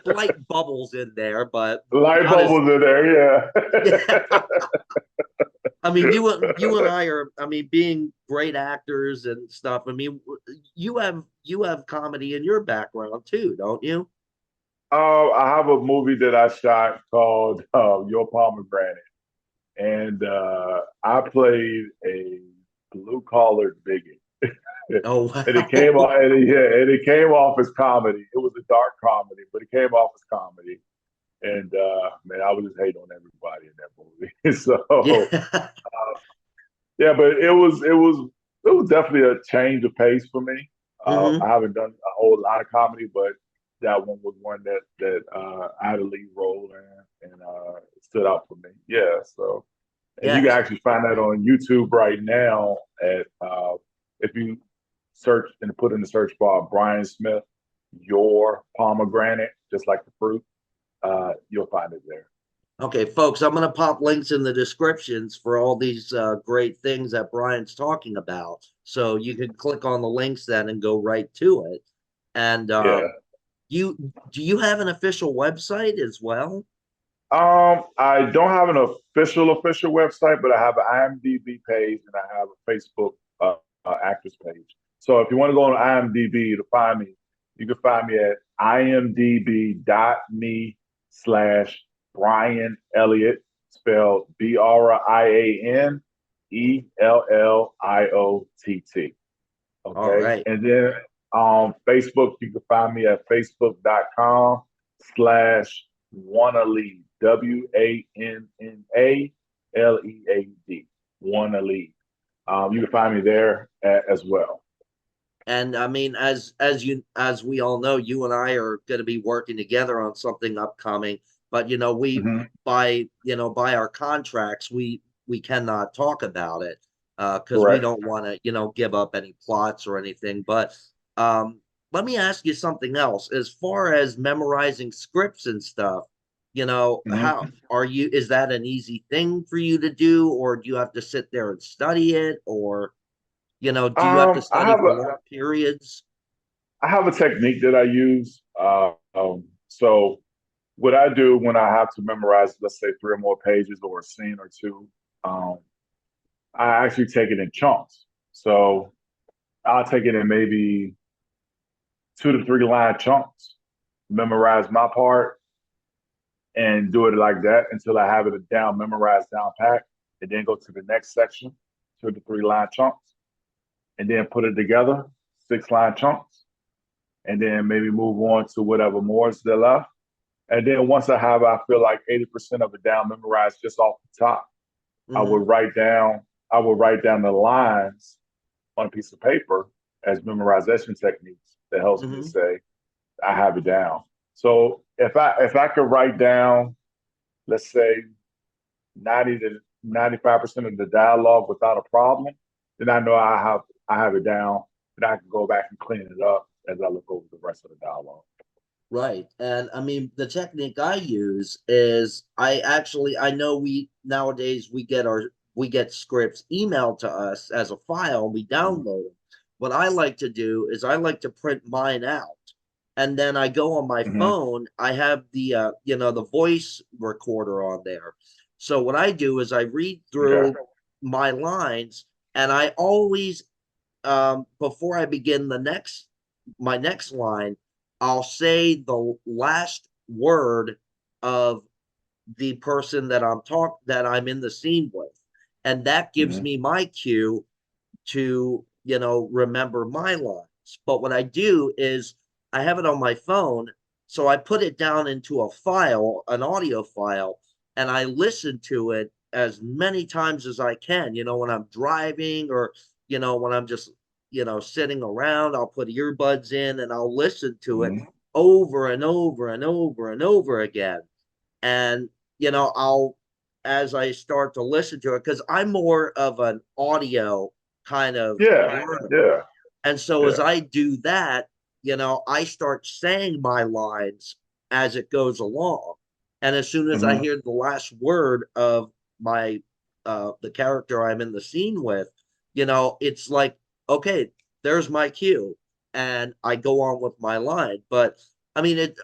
slight bubbles in there, but Light not as bubbles in there. yeah. Yeah. I mean, you and I are. I mean, being great actors and stuff. I mean, you have comedy in your background too, don't you? I have a movie that I shot called Your Pomegranate, and I played a blue collared bigot. Oh And it came wow. off, and it came off as comedy. It was a dark comedy, but it came off as comedy. And man, I was just hating on everybody in that movie. So Yeah. yeah, but it was definitely a change of pace for me. Hmm. I haven't done a whole lot of comedy, but that one was one that I had a lead role in, and it stood out for me. Yeah, so and you can Yes. actually find that on YouTube right now at if you search and put in the search bar Brian Smith, Your Pomegranate, just like the fruit, you'll find it there. Okay, folks, I'm going to pop links in the descriptions for all these great things that Brian's talking about. So you can click on the links then and go right to it. And Yeah. you do you have an official website as well? I don't have an official website, but I have an IMDb page and I have a Facebook actors page. So if you want to go on IMDb to find me, you can find me at imdb.me/Brian Elliott, spelled BrianElliott. All Okay. right. And then on Facebook, you can find me at facebook.com/wanna lead. WANNALEAD. Wanna lead. You can find me there as well. And I mean, as we all know, you and I are going to be working together on something upcoming. But we Hmm. by our contracts, we cannot talk about it because we Correct. don't want to give up any plots or anything. But um, let me ask you something else. As far as memorizing scripts and stuff, how Hmm. are you? Is that an easy thing for you to do, or do you have to sit there and study it, or do you have to I study have for a long periods? I have a technique that I use. So what I do when I have to memorize, let's say, three or more pages or a scene or two, um, I actually take it in chunks. So I'll take it in maybe 2 to 3 line chunks, memorize my part, and do it like that until I have it down, memorized down pat, and then go to the next section, 2 to 3 line chunks, and then put it together, 6 line chunks, and then maybe move on to whatever more is there left. And then once I feel like 80% of it down, memorized just off the top, I Hmm. would write down, I would write down the lines on a piece of paper as memorization techniques that helps me to Hmm. say, I have it down. So if I could write down, let's say 90 to 95% of the dialogue without a problem, then I know I have it down and I can go back and clean it up as I look over the rest of the dialogue. Right. And I mean, the technique I use is I know we nowadays we get our we get scripts emailed to us as a file and we Mhm. download them. What I like to do is I like to print mine out. And then I go on my Mhm. phone. I have the the voice recorder on there. So what I do is I read Okay. through my lines, and I always before I begin the next my next line, I'll say the last word of the person that I'm in the scene with, and that gives Mhm. me my cue to remember my lines. But what I do is I have it on my phone, so I put it down into a file, an audio file, and I listen to it as many times as I can. When I'm driving, or when I'm just sitting around, I'll put earbuds in and I'll listen to it Mhm. over and over and over and over again. And I'll, as I start to listen to it, because I'm more of an audio kind of Yeah. learner. Yeah. And so as Yeah. I do that, I start saying my lines as it goes along. And as soon as I Mhm. hear the last word of my the character I'm in the scene with, it's like, okay, there's my cue. And I go on with my line. But I mean, it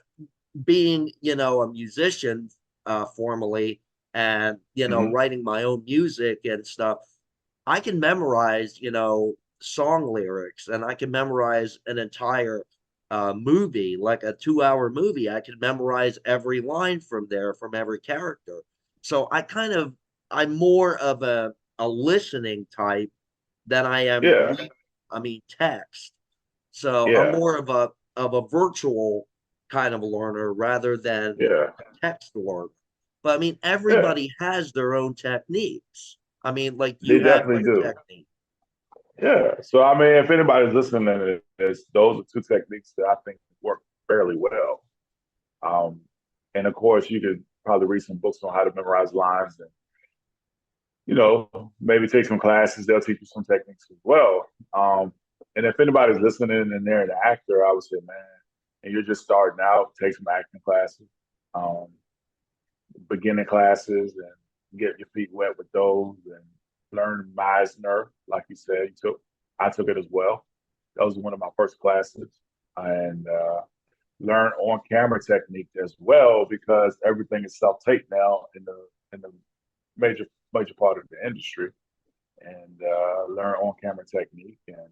being, a musician formally, and Mhm. writing my own music and stuff, I can memorize, song lyrics, and I can memorize an entire movie, like a 2-hour movie. I can memorize every line from there, from every character. So I'm more of a listening type than I am Yeah. text. So I'm Yeah. more of a virtual kind of learner rather than Yeah. a text learner. But I mean, Yeah. everybody has their own techniques. I mean, like They you had definitely one do. technique. Yeah. So I mean, if anybody's listening to this, those are two techniques that I think work fairly well. Um, and of course, you could probably read some books on how to memorize lines, and maybe take some classes. They'll teach you some techniques as well. And if anybody's listening and they're an actor, I would say, man, and you're just starting out, take some acting classes, um, beginning classes, and get your feet wet with those, and learn Meisner, like you said, you took. I took it as well. That was one of my first classes, and learn on camera technique as well, because everything is self tape now in the major major part of the industry, and learn on camera technique and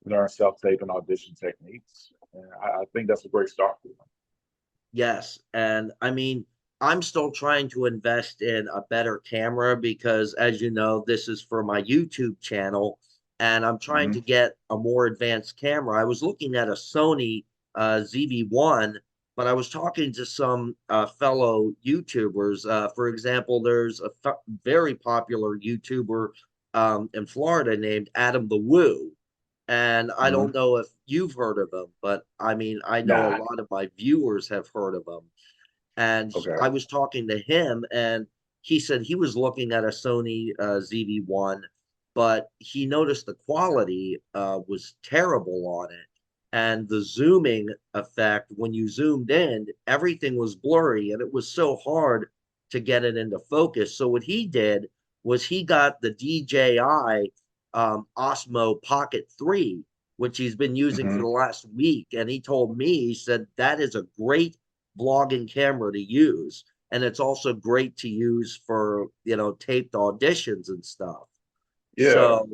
learn self tape and audition techniques. And I think that's a great start for them. Yes. And I mean, I'm still trying to invest in a better camera because, as you know, this is for my YouTube channel, and I'm trying Mm-hmm. to get a more advanced camera. I was looking at a Sony ZV-1, but I was talking to some fellow YouTubers. For example, there's a very popular YouTuber in Florida named Adam the Woo. And I Mm-hmm. don't know if you've heard of him, but I mean, I know a Nah. lot of my viewers have heard of him. And Okay. I was talking to him, and he said he was looking at a Sony ZV-1, but he noticed the quality was terrible on it. And the zooming effect, when you zoomed in, everything was blurry, and it was so hard to get it into focus. So what he did was he got the DJI Osmo Pocket 3, which he's been using for Mm-hmm. the last week. And he told me, he said, that is a great vlogging camera to use. And it's also great to use for, taped auditions and stuff. Yeah. So,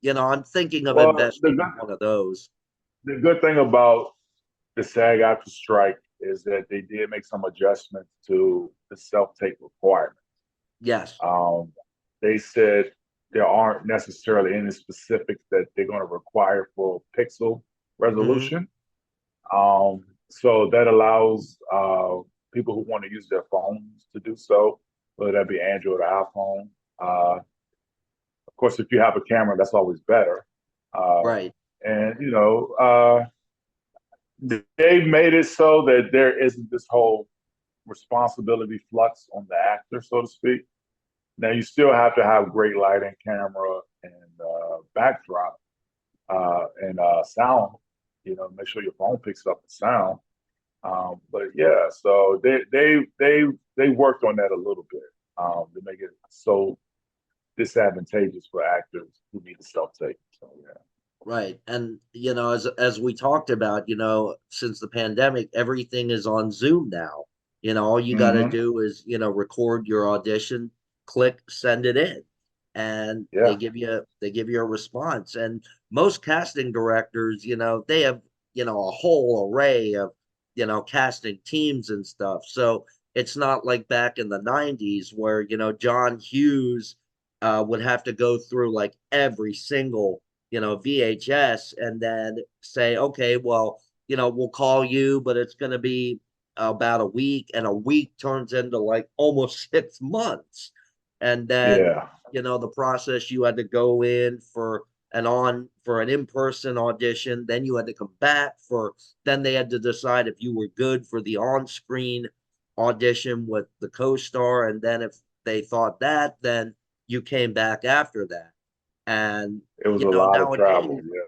I'm thinking of Well, investing in one of those. the good thing about the SAG after strike is that they did make some adjustments to the self tape requirement. Yes. Um, they said there aren't necessarily any specifics that they're going to require for pixel Hmm. resolution. So that allows people who want to use their phones to do so, whether that be Android or iPhone. Of course, if you have a camera, that's always better. Uh, Right. and they made it so that there isn't this whole responsibility flux on the actor, so to speak. Now you still have to have great lighting, camera, and backdrop and sound. Make sure your phone picks up the sound. But yeah, so they worked on that a little bit to make it so disadvantageous for actors who need to self-tape. So yeah. Right. And as we talked about, since the pandemic, everything is on Zoom now. All you got to Hmm. do is, record your audition, click, send it in, and they Yeah. give you a response. And most casting directors, they have, a whole array of, casting teams and stuff. So it's not like back in the 90s where, John Hughes would have to go through like every single VHS and then say, okay, well, we'll call you, but it's going to be about a week, and a week turns into like almost 6 months. And then, Yeah. the process you had to go in for an in-person audition, then you had to come back then they had to decide if you were good for the on-screen audition with the co-star, and then if they thought that, then you came back after that. And It was a lot of travel. nowadays,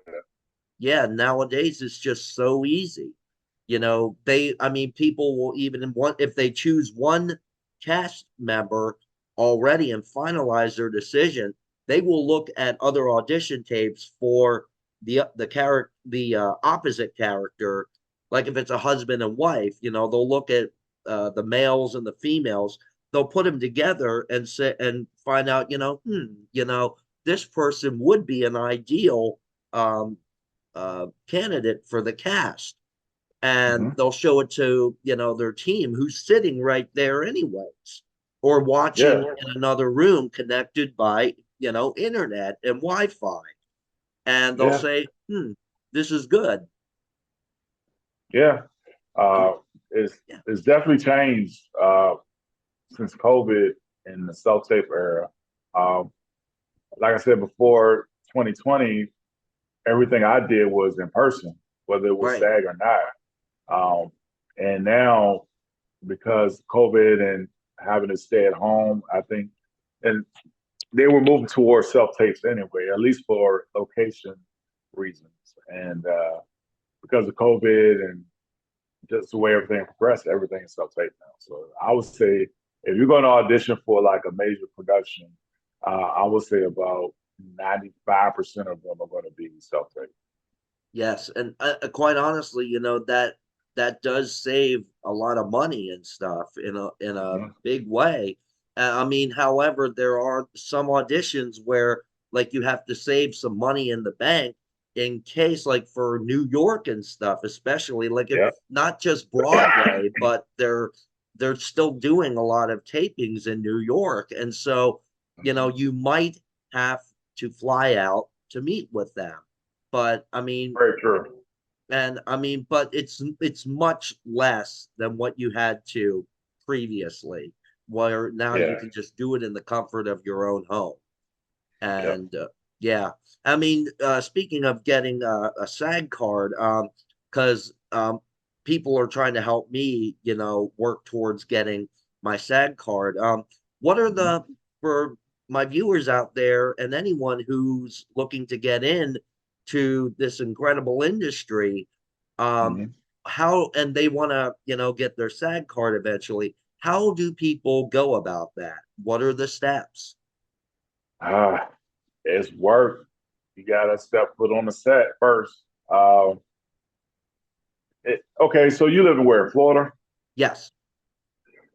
yeah, nowadays it's just so easy. I mean, people will even want, if they choose one cast member already and finalize their decision, they will look at other audition tapes for the opposite character. Like if it's a husband and wife, they'll look at the males and the females. They'll put them together and say and find out, this person would be an ideal um, candidate for the cast, Yeah. and they'll show it to their team who's sitting right there anyways, or watching Yeah. in another room connected by internet and Wi-Fi, and they'll Yeah. say, this is good. Yeah. um, Uh, it's yeah, it's definitely changed since COVID and the self-tape era. Um, like I said before, 2020, everything I did was in person, whether it was right. SAG or not. And now, because COVID and having to stay at home, I think, and they were moving towards self tapes anyway, at least for location reasons. And because of COVID and just the way everything progressed, everything is self tape now. So I would say if you're going to audition for like a major production, I would say about 95% of them are going to be self tape. Yes, and quite honestly, that does save a lot of money and stuff in a Mm-hmm. big way. I mean, however, there are some auditions where like you have to save some money in the bank in case, like for New York and stuff, especially like if Yep. not just Broadway, but they're still doing a lot of tapings in New York, and so Mm-hmm. you might have to fly out to meet with them. But I mean, Very true. but it's much less than what you had to previously, where now you Yeah. can just do it in the comfort of your own home. Yep. And yeah, I mean, speaking of getting a SAG card, because people are trying to help me, work towards getting my SAG card. What are Mm-hmm. the for my viewers out there and anyone who's looking to get in to this incredible industry? Um, Mm-hmm. how and they want to, get their SAG card eventually. How do people go about that? What are the steps? Ah, it's work. You got to step foot on the set first. Um, okay, so you live in where? Florida? Yes.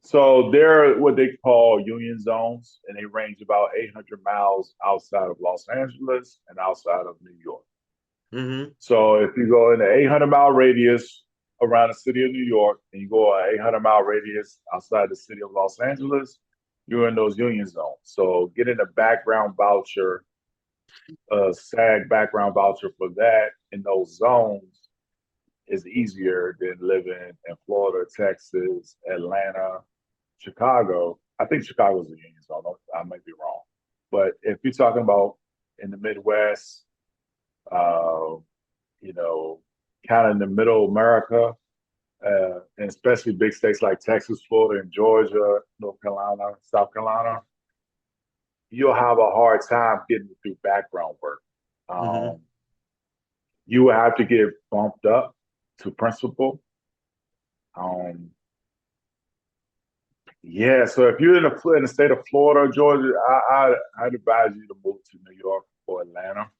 So they're what they call union zones, and they range about 800 miles outside of Los Angeles and outside of New York. Hmm. So if you go in an 800-mile radius around the city of New York, and you go an 800-mile radius outside the city of Los Angeles, you're in those union zones. So getting a background voucher, a SAG background voucher for that in those zones is easier than living in Florida, Texas, Atlanta, Chicago. I think Chicago's a union zone. I might be wrong. But if you're talking about in the Midwest, uh, you know, kind of in the middle of America, and especially big states like Texas, Florida, and Georgia, North Carolina, South Carolina, you'll have a hard time getting through background work. Hmm. Um, you will have to get bumped up to principal. Um, Yeah, so if you're in the state of Florida or Georgia, I'd advise you to move to New York or Atlanta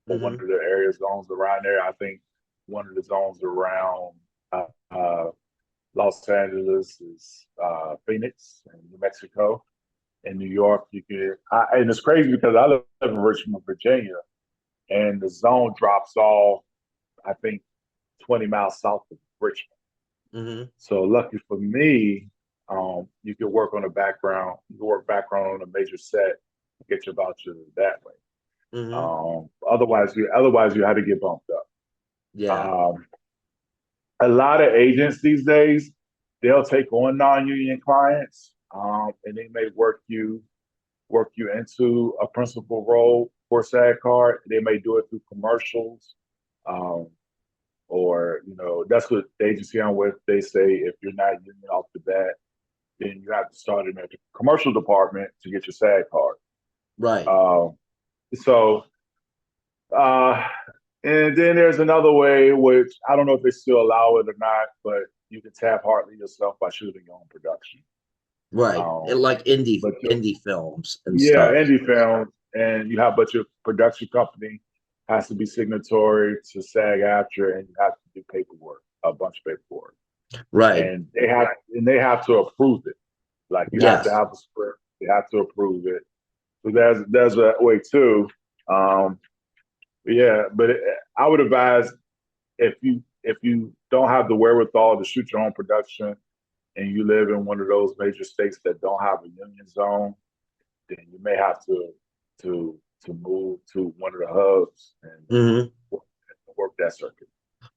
or one Hmm. of the area zones around there. I think one of the zones around uh, uh, Los Angeles is Phoenix and New Mexico. In New York, and it's crazy because I live in Richmond, Virginia, and the zone drops off, I think, 20 miles south of Richmond. Hmm. So lucky for me, you can work on a background. You can work background on a major set, get your voucher that way. Hmm. Otherwise you had to get bumped up. Yeah. Um, a lot of agents these days, they'll take on non-union clients, and they may work you into a principal role for SAG card. They may do it through commercials, um, or that's what the agency I'm with. They say if you're not union off the bat, then you have to start in the commercial department to get your SAG card. Right. Um, so, uh, and then there's another way, which I don't know if they still allow it or not, but you can tap Hartley yourself by shooting your own production. Right. Um, Like but indie films and yeah, stuff. indie films, and but your production company has to be signatory to SAG after, and you have to do paperwork, a bunch of paperwork, Right. and they have to approve it. Like you have to Yes. have a script, they have to approve it. So there's a way too. Um, yeah, but I would advise if you don't have the wherewithal to shoot your own production, and you live in one of those major states that don't have a union zone, then you may have to to move to one of the hubs and Hmm. work, work that circuit.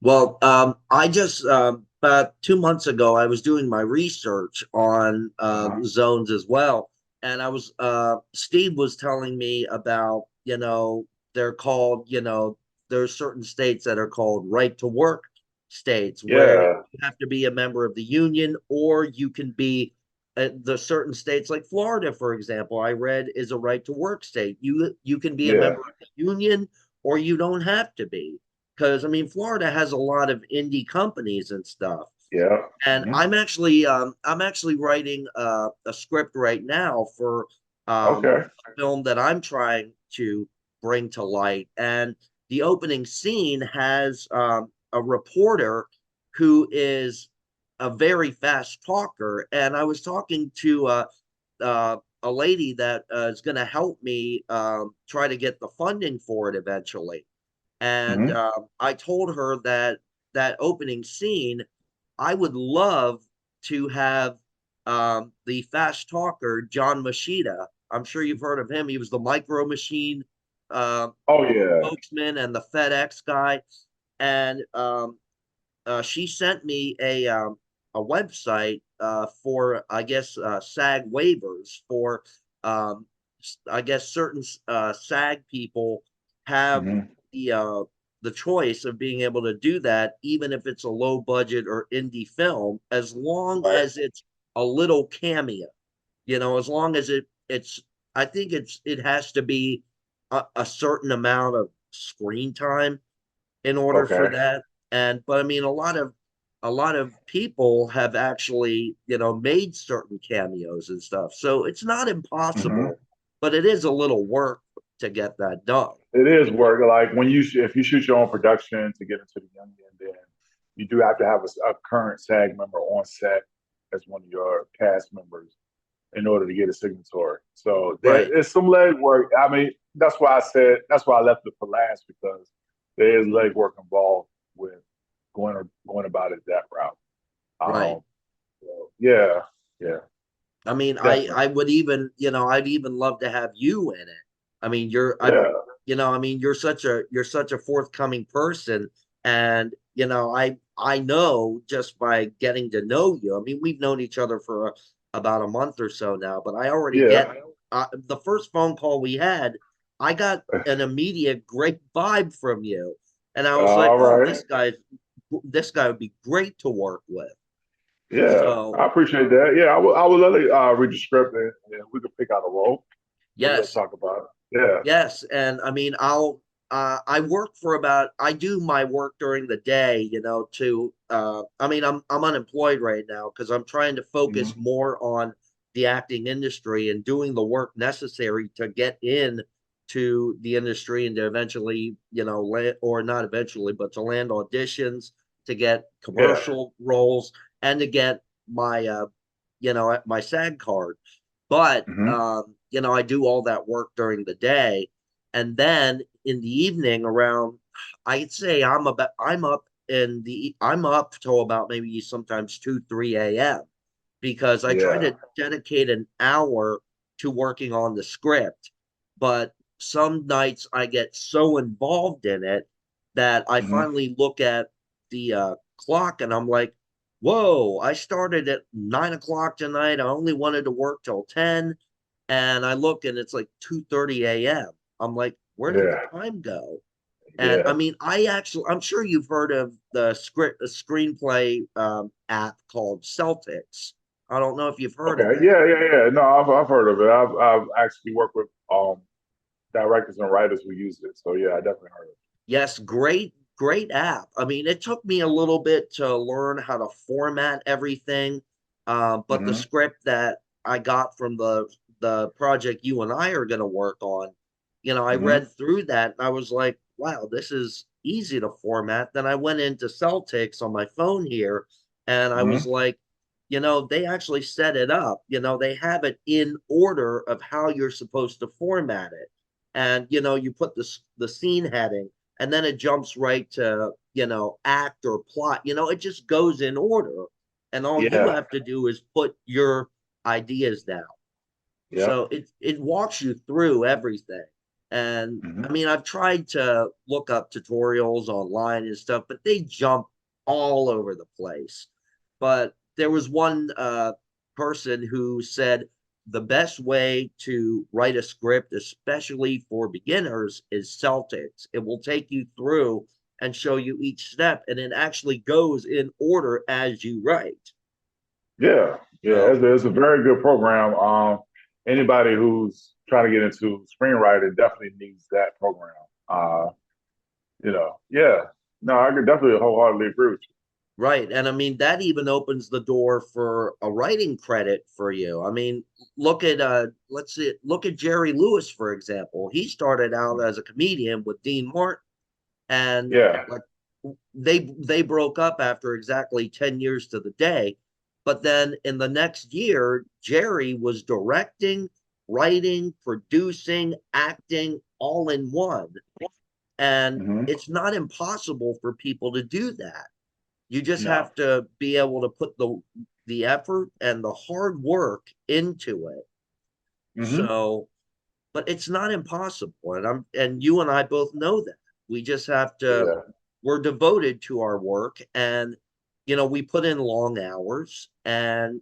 Well, I just about 2 months ago, I was doing my research on Uh-huh. zones as well, and I was Steve was telling me about they're called there's certain states that are called right to work states where Yeah, you have to be a member of the union or you can be the certain states like Florida, for example. I read is a right to work state. You can be a yeah, member of the union or you don't have to be because I mean Florida has a lot of indie companies and stuff. yeah. And Hmm. I'm actually writing a script right now for Okay. a film that I'm trying to bring to light. And the opening scene has a reporter who is a very fast talker. And I was talking to a lady that is going to help me try to get the funding for it eventually. And Hmm. I told her that that opening scene, I would love to have the fast talker, John Machida. I'm sure you've heard of him. He was the Micro Machine uh, Oh yeah. spokesman and the FedEx guy. And she sent me a website for, I guess, SAG waivers for, um, I guess, certain SAG people have Hmm. the uh, the choice of being able to do that, even if it's a low budget or indie film, as long Right. as it's a little cameo. As long as it's, I think it has to be a certain amount of screen time in order for Okay. that. And but I mean, a lot of people have actually made certain cameos and stuff. So it's not Hmm. impossible, but it is a little work to get that done. It is work. Like if you shoot your own production to get into the union, then you do have to have a current SAG member on set as one of your cast members in order to get a signatory. So Right. there's some leg work. I mean, that's why I left it for last because there is leg work involved with going about it that route. Right. So yeah, yeah, I mean, I definitely, I would even, I'd even love to have you in it. I mean, yeah. I mean, you're such a forthcoming person, and I know just by getting to know you. I mean, we've known each other for about a month or so now, but I already Yeah. get the first phone call we had. I got an immediate great vibe from you, and I was like, All oh, right. this guy would be great to work with. Yeah, So I appreciate that. Yeah, I would let it read the script and we could pick out a role and we'll yes. talk about it. Yeah. Yes, and I mean, I work for about I do my work during the day, to I mean, I'm unemployed right now because I'm trying to focus Hmm. more on the acting industry and doing the work necessary to get in to the industry and to eventually, land, or not eventually, but to land auditions, to get Yeah. commercial roles, and to get my, my SAG card. But, Hmm. I do all that work during the day. And then in the evening around, I'd say I'm up till about maybe sometimes 2, 3 a.m. because I try Yeah. to dedicate an hour to working on the script. But some nights I get so involved in it that I Hmm. finally look at the clock and I'm like, whoa, I started at 9 o'clock tonight. I only wanted to work till 10. And I look and it's like 2:30 a.m. I'm like, where did the Yeah. time go? And I Yeah. mean, I'm sure you've heard of the screenplay app called Celtics. I don't know if you've heard of Okay. it. Yeah. Yeah. Yeah. No, I've heard of it. I've actually worked with directors and writers who use it. So yeah, I definitely heard of it. Yes, great app. I mean, it took me a little bit to learn how to format everything, but the Hmm. script that I got from the project you and I are going to work on, I Hmm. read through that and I was like, wow, this is easy to format. Then I went into Celtics on my phone here, and I was Hmm. like, they actually set it up. They have it in order of how you're supposed to format it, and you put the scene heading and then it jumps right to act or plot. It just goes in order, and all you Yeah. have to do is put your ideas down. Yep. So it walks you through everything. And I Hmm. mean, I've tried to look up tutorials online and stuff, but they jump all over the place. But there was one person who said the best way to write a script, especially for beginners, is Celtics. It will take you through and show you each step, and it actually goes in order as you write. Yeah. Yeah. So It's a very good program. Anybody who's trying to get into screenwriting definitely needs that program. Yeah. No, I could definitely wholeheartedly agree with right. And I mean, that even opens the door for a writing credit for you. I mean, look at Jerry Lewis, for example. He started out you. as a comedian with Dean Martin, and Yeah. like they broke up after exactly 10 years to the day. But then in the next year, Jerry was directing, writing, producing, acting all in one. And Hmm. it's not impossible for people to do that. You just No. have to be able to put the effort and the hard work into it. Hmm. So, but it's not impossible. And you and I both know that. We just have to Yeah. we're devoted to our work, and we put in long hours, and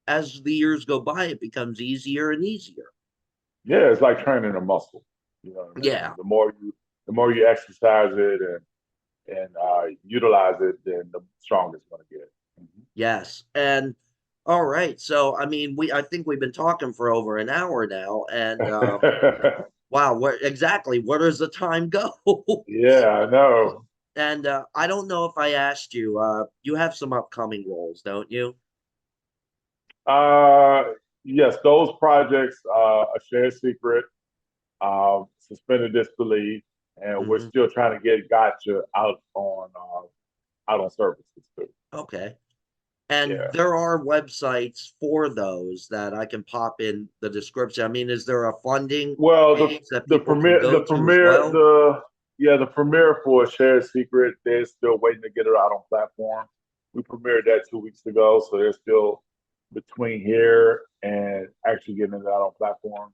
as the years go by it becomes easier and easier. Yeah. It's like training a muscle. You know what I mean? Yeah. The more you exercise it and utilize it, then the stronger it's going to get. Yes. And all right. So I mean, I think we've been talking for over an hour now, and Hmm. wow, where does the time go? Yeah, I know. And I don't know if I asked you. You have some upcoming roles, don't you? Uh, yes, those projects, a shared secret, suspended disbelief, and we're Hmm. still trying to get Gotcha out on services too. Okay. And Yeah. there are websites for those that I can pop in the description. I mean, is there a funding Well, the page that the people can premiere, go the to as premiere, well? the premiere for Shared Secret, they're still waiting to get it out on platform. We premiered that 2 weeks ago, so they're still between here and actually getting it out on platforms.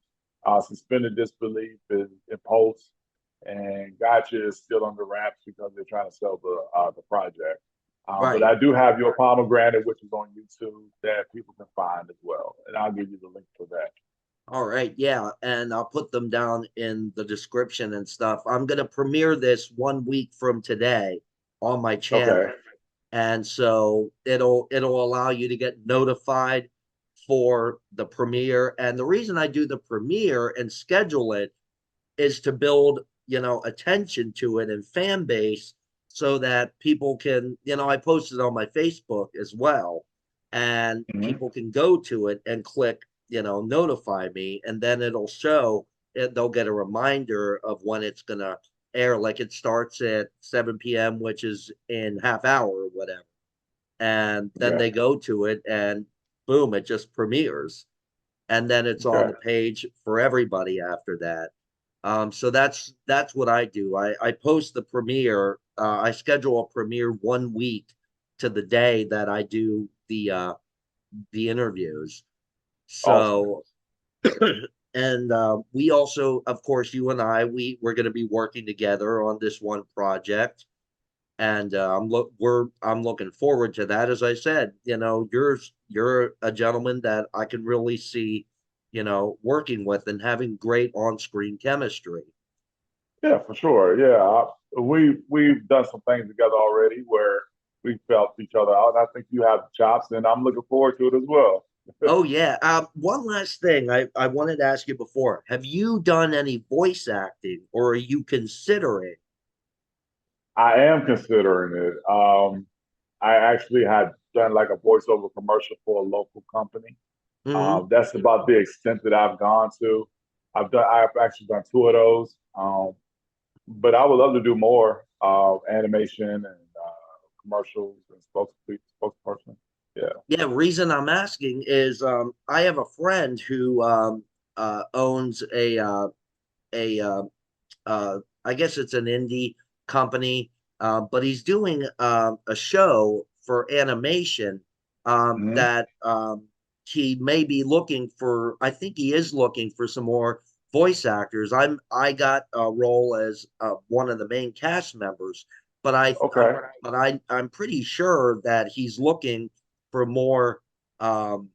Suspended Disbelief is in post, and Gotcha is still under wraps because they're trying to sell the project. But Right. I do have Your Pomegranate, which is on YouTube, that people can find as well, and I'll give you the link for that. All right. Yeah. And I'll put them down in the description and stuff. I'm going to premiere this 1 week from today on my channel. Okay. And so it'll allow you to get notified for the premiere. And the reason I do the premiere and schedule it is to build, attention to it and fan base so that people can, I posted on my Facebook as well, and Mhm. people can go to it and click notify me, and then it'll show it, they'll get a reminder of when it's gonna air. Like it starts at 7 p.m., which is in half hour or whatever. And then Yeah. they go to it and boom, it just premieres. And then it's on Okay. the page for everybody after that. So that's what I do. I post the premiere. I schedule a premiere 1 week to the day that I do the interviews. Awesome. So and we also, of course, you and I, we're going to be working together on this one project, and I'm looking forward to that. As I said, you're a gentleman that I can really see, working with and having great on-screen chemistry. Yeah, for sure. Yeah, we've done some things together already where we felt each other out. And I think you have the chops, and I'm looking forward to it as well. Oh yeah. One last thing I wanted to ask you before. Have you done any voice acting, or are you considering? I am considering it. I actually had done like a voiceover commercial for a local company. Mhm. That's about the extent that I've gone to. I've actually done two of those. But I would love to do more animation and commercials and spokesperson. Yeah. Yeah, reason I'm asking is I have a friend who owns a I guess it's an indie company, but he's doing a show for animation Hmm. that he may be looking for. I think he is looking for some more voice actors. I got a role as one of the main cast members, but Okay. I'm pretty sure that he's looking for more um,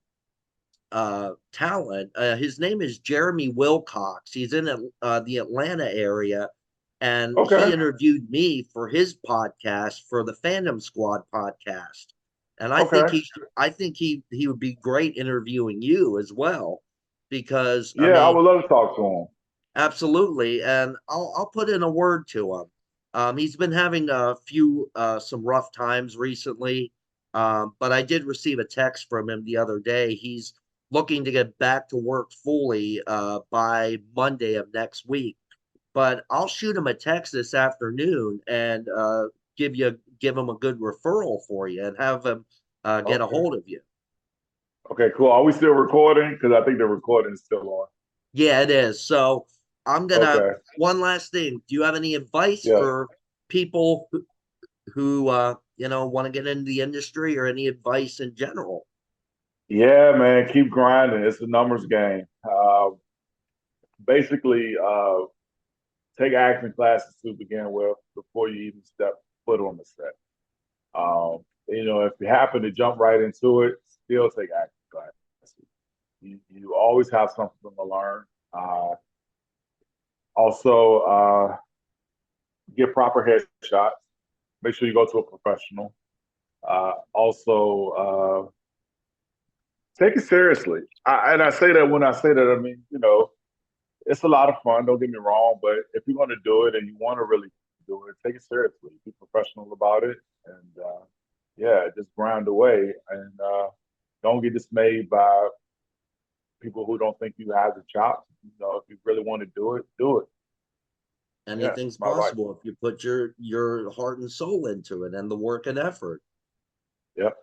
talent. His name is Jeremy Wilcox. He's in the Atlanta area, and he Okay. interviewed me for his podcast, for the Fandom Squad podcast. And Okay. I think he would be great interviewing you as well, because I Yeah, I mean, would love to talk to him. absolutely. And I'll put in a word to him. He's been having a few some rough times recently, but I did receive a text from him the other day. He's looking to get back to work fully by Monday of next week. But I'll shoot him a text this afternoon and give him a good referral for you and have him get a Okay. hold of you. Okay, cool. Are we still recording? Because I think the recording is still on. Yeah, it is. So I'm gonna Okay. one last thing. Do you have any advice Yeah. for people who want to get into the industry, or any advice in general? Yeah, man. Keep grinding. It's a numbers game. Basically, take acting classes to begin with before you even step foot on the set. If you happen to jump right into it, still take acting classes. You always have something to learn. Also, get proper headshots. Make sure you go to a professional. Also, take it seriously. And I say that when I say that, I mean, it's a lot of fun. Don't get me wrong, but if you're going to do it and you want to really do it, take it seriously. Be professional about it, and yeah, just grind away, and don't get dismayed by people who don't think you have the chops. If you really want to do it, do it. Yeah, Anything's that's my advice. possible if you put your heart and soul into it and the work and effort. Yep.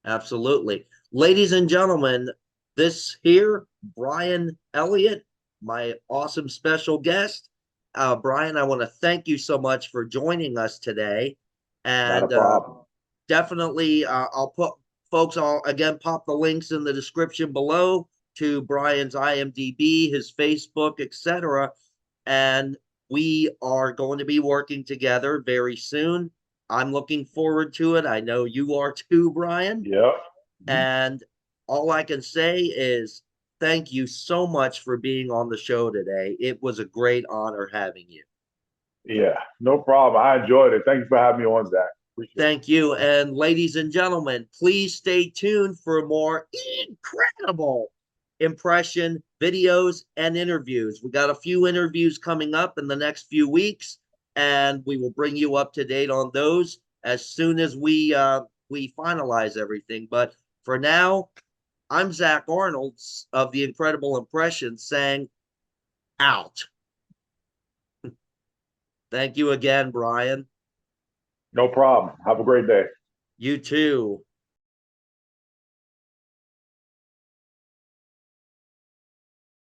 Absolutely. Ladies and gentlemen, this here, Brian Elliott, my awesome special guest. Brian, I want to thank you so much for joining us today. Not a And problem. definitely, I'll put folks, I'll again pop the links in the description below to Brian's IMDb, his Facebook, etc. And we are going to be working together very soon. I'm looking forward to it. I know you are too, Brian. Yep. Mhm. And all I can say is thank you so much for being on the show today. It was a great honor having you. Yeah, no problem. I enjoyed it. Thank you for having me on, Zach. Appreciate it. Thank you. And ladies and gentlemen, please stay tuned for more incredible impression videos and interviews. We got a few interviews coming up in the next few weeks, and we will bring you up to date on those as soon as we finalize everything. But for now, I'm Zach Arnold of The Incredible Impression saying out. Thank you again, Brian. No problem. Have a great day. You too.